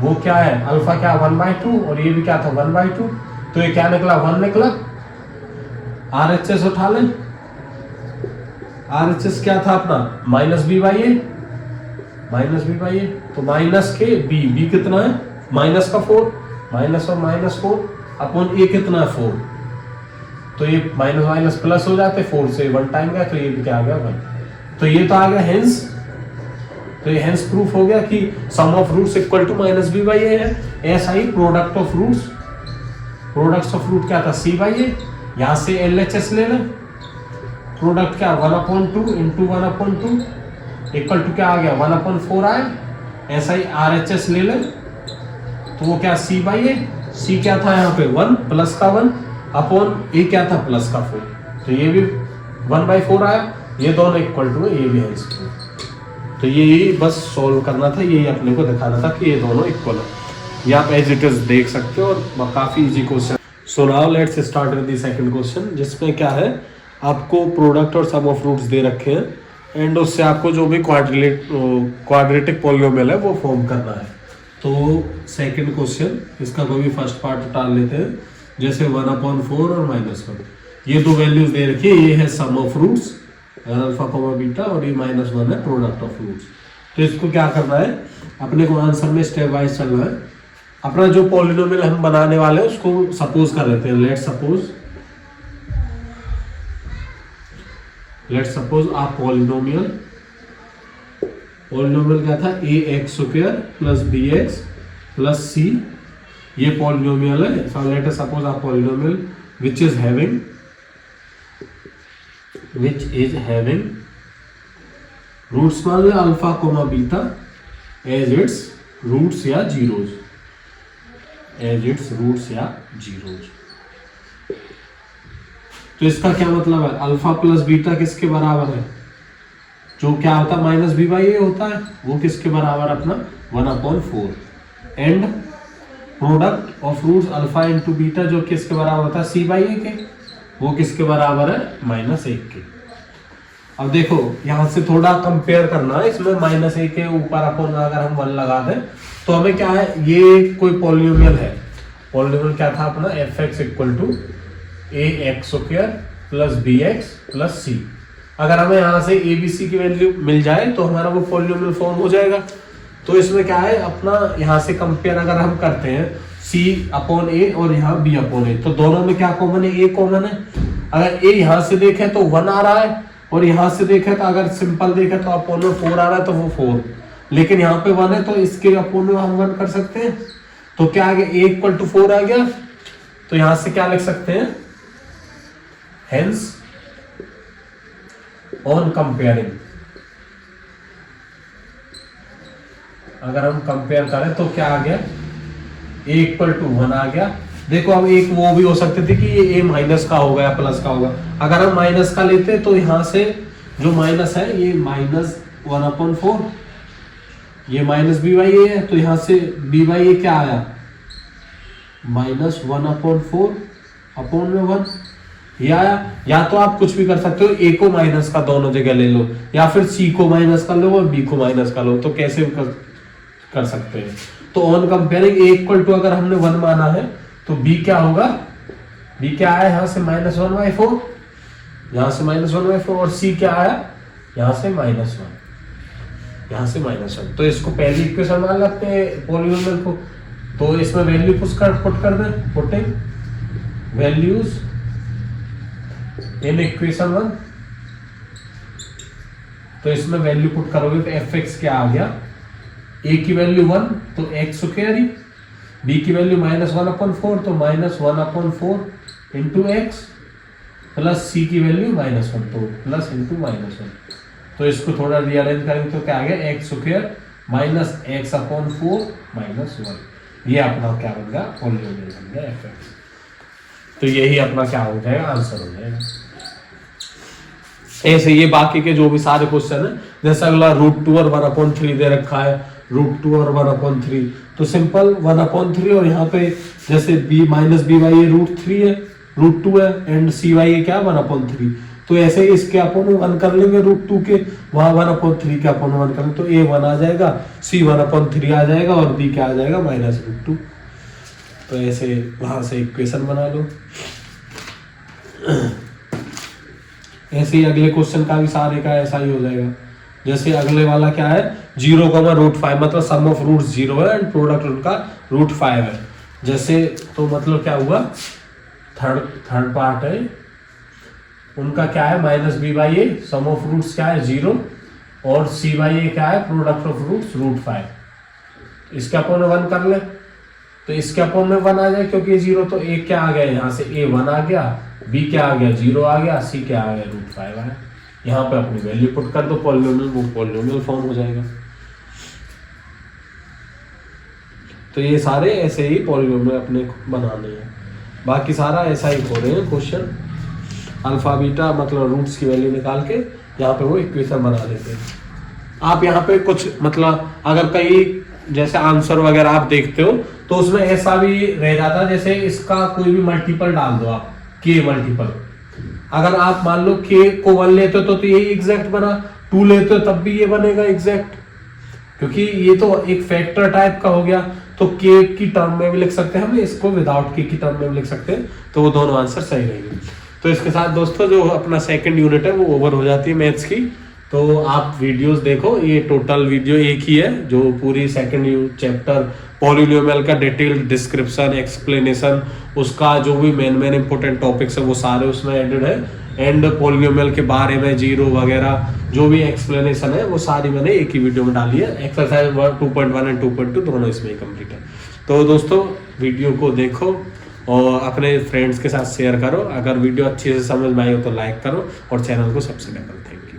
वो क्या है अल्फा क्या 1/2 और ये भी क्या था 1/2, तो ये क्या निकला 1 निकला। RHS उठा लें, RHS क्या था अपना -b/a, तो माइनस के b कितना है माइनस का 4, माइनस और -4 अपॉन a कितना है 4, तो ये माइनस प्लस हो जाते, 4 से 1 टाइम गया, तो ये भी क्या आ गया 1, तो ये तो आ गया हेंस, तो ये हेंस प्रूफ हो गया कि sum of roots equal to -b/a है। ऐसा ही प्रोडक्ट्स ऑफ रूट क्या था c/a, यहाँ से LHS ले लें, प्रोडक्ट क्या 1/2 × 1/2 इक्वल टू क्या आ गया 1/4 आया। ऐसा ही RHS ले लें, तो वो क्या c/a, c क्या था यहाँ पे 1 प्लस का 1 अपॉन a क्या था प्लस का 4, तो ये भी 1/4 आया, ये दोनों इक्वल टू है, ये भी है इसको। तो यही बस सॉल्व करना था, यही अपने को दिखाना था कि ये दोनों इक्वल है। ये आप एज इट इज देख सकते हो और काफी easy question. So now let's start with the second question, जिसमें क्या है आपको प्रोडक्ट और सम ऑफ रूट्स दे रखे हैं एंड उससे आपको जो भी क्वाड्रेटिक पॉलिनोमियल है वो फॉर्म करना है। तो सेकंड क्वेश्चन, इसका कोई भी फर्स्ट पार्ट उतार लेते हैं, जैसे 1/4 और -1, ये दो वैल्यूज दे रखी है, ये है sum of roots alpha comma beta और ये -1 है प्रोडक्ट ऑफ रूट्स। तो इसको क्या करना है, अपने को आंसर में स्टेप वाइज चलना है। अपना जो पॉलिनोमियल हम बनाने वाले हैं उसको सपोज कर लेते हैं, लेट्स सपोज आप पॉलिनोमियल क्या था ax² + bx + c, ये पॉलिनोमियल है। सो लेट अस सपोज आप polynomial which is having roots मान लो alpha comma beta as its roots या जीरोज, तो इसका क्या मतलब है, अल्फा प्लस बीटा किसके बराबर है जो क्या होता है माइनस बी बाई ए होता है, वो किसके बराबर अपना 1/4 and product of roots alpha into beta जो किसके बराबर होता है सी बाई ए के, वो किसके बराबर है -1 के। अब देखो यहाँ से थोड़ा कंपेयर करना है, इसमें -1 के ऊपर अपन अगर हम 1 लगा दें तो हमें क्या है, ये कोई पॉलिनोमियल है, पॉलिनोमियल क्या था अपना f(x) = ax² plus bx plus c। अगर हमें यहाँ से a b c की वैल्यू मिल जाए तो हमारा वो पॉलिनोमियल फॉर्म हो जाएगा। तो इसमें क्या है अपना यहाँ से कंपेयर अगर हम करते हैं c/a और यहाँ b/a, तो दोनों में क्या कॉमन है, a कॉमन है। अगर a यहाँ से देखें तो 1 आ रहा है और यहाँ से देखें तो अगर सिंपल देखें तो अपोन में 4 आ रहा है तो वो 4, लेकिन यहाँ पे 1 है तो इसके अपोन में हम 1 कर सकते हैं। तो क्या आ गया a = 4 आ गया, तो यहाँ से क्या लिख सकते हैं, हेंस ऑन कंपेयरिंग, अगर हम कंपेयर करें तो क्या आ गया a = 1 आ गया। देखो अब एक वो भी हो सकती थी कि ये a माइनस का होगा या प्लस का होगा। अगर हम माइनस का लेते तो यहाँ से जो माइनस है ये -1/4, ये -b/a है, तो यहाँ से b/a क्या आया -1/4 अपोन में 1 ये आया। या तो आप कुछ भी कर सकते हो, a को माइनस का दोनों जगह ले लो या फिर c को माइनस कर लो और b को माइनस कर लो, तो कैसे कर सकते हैं। तो ऑन कंपेयरिंग a = अगर हमने 1 माना है तो b क्या होगा, b क्या आया यहाँ से -1/4, यहाँ से -1/4 और c क्या आया यहाँ से -1, यहाँ से -1। तो इसको पहली इक्वेशन मान लगते हैं पॉलिनोमियल को, तो इसमें वैल्यू पुट कर दें, पुटिंग वैल्यूज इन इक्वेशन 1। तो इसमें वैल्यू पुट करोगे तो f(x) क्या आ गया, a की वैल्यू 1 तो x², b की वैल्यू -1/4 तो -1/4 इंटू x प्लस c की वैल्यू -1 तो प्लस इंटू -1। तो इसको थोड़ा रीअरेंज करेंगे तो क्या आ गया x² -x/4 -1। ये अपना क्या बन गया, पॉलिनोमियल बन गया f(x). तो यही अपना क्या हो जाएगा, आंसर हो जाएगा। ऐसे ये बाकी के जो भी सारे क्वेश्चन है, जैसे अगला √2 और 1/3 दे रखा है, √2 और 1/3, तो सिंपल 1/3 और यहाँ पे जैसे b -b/a √3 है, √2 है एंड c/a क्या 1/3, तो ऐसे ही इसके अपन 1 कर लेंगे √2 के, वहां 1/3 के अपन 1 करेंगे तो a 1 आ जाएगा, c 1/3 आ जाएगा और b क्या आ जाएगा -√2। तो ऐसे वहां से इक्वेशन बना लो। ऐसे ही अगले क्वेश्चन का भी सारे का ऐसा ही हो जाएगा। जैसे अगले वाला क्या है 0,5 मतलब सम ऑफ रूट 0 है एंड प्रोडक्ट उनका √5 है। जैसे तो मतलब क्या हुआ, थर्ड पार्ट है उनका क्या है -b/a, सम ऑफ रूट्स क्या है 0 और c/a क्या है प्रोडक्ट ऑफ रूट्स √5। इसके अपन 1 कर ले तो इसके अपन में 1 आ जाए क्योंकि 0, तो a क्या आ गया यहाँ से a 1 आ गया, b क्या आ गया 0 आ गया, c क्या आ गया √5 आया। यहाँ पे अपनी वैल्यू पुट कर दो पॉलिनोमियल, वो पॉलिनोमियल फॉर्म हो जाएगा। तो ये सारे ऐसे ही पॉलिनोमियल अपने बनाने हैं, बाकी सारा ऐसा ही हो रहे हैं क्वेश्चन, अल्फा बीटा मतलब रूट्स की वैल्यू निकाल के यहाँ पे वो इक्वेशन बना देते हैं। आप यहाँ पे कुछ मतलब अगर कहीं जैसे आंसर वगैरह आप देखते हो तो उसमें ऐसा भी रह जाता है, जैसे इसका कोई भी मल्टीपल डाल दो आप, k मल्टीपल, अगर आप मान लो k को 1 लेते हो तो यही एग्जैक्ट बना, 2 लेते हो तब भी ये बनेगा एग्जैक्ट, क्योंकि ये तो एक फैक्टर टाइप का हो गया। तो k की टर्म में भी लिख सकते हैं हम, इसको विदाउट k की टर्म में भी लिख सकते हैं, तो वो दोनों आंसर सही रहेंगे। तो इसके साथ दोस्तों जो अपना सेकंड यूनिट है वो ओवर हो जाती है मैथ्स की। तो आप वीडियोस देखो, ये टोटल वीडियो एक ही है जो पूरी सेकंड चैप्टर पॉलिनोमियल का डिटेल्ड डिस्क्रिप्शन एक्सप्लेनेशन, उसका जो भी मेन इंपॉर्टेंट टॉपिक्स है वो सारे उसमें एडेड है, एंड पॉलिनोमियल के बारे में जीरो वगैरह जो भी एक्सप्लेनेशन है वो सारी मैंने एक ही वीडियो में डाली है। एक्सरसाइज 2.1 एंड 2.2 दोनों इसमें ही कंप्लीट है। तो दोस्तों वीडियो को देखो और अपने फ्रेंड्स के साथ शेयर करो, अगर वीडियो अच्छे से समझ में आई हो तो लाइक करो और चैनल को सब्सक्राइब करो। Thank you.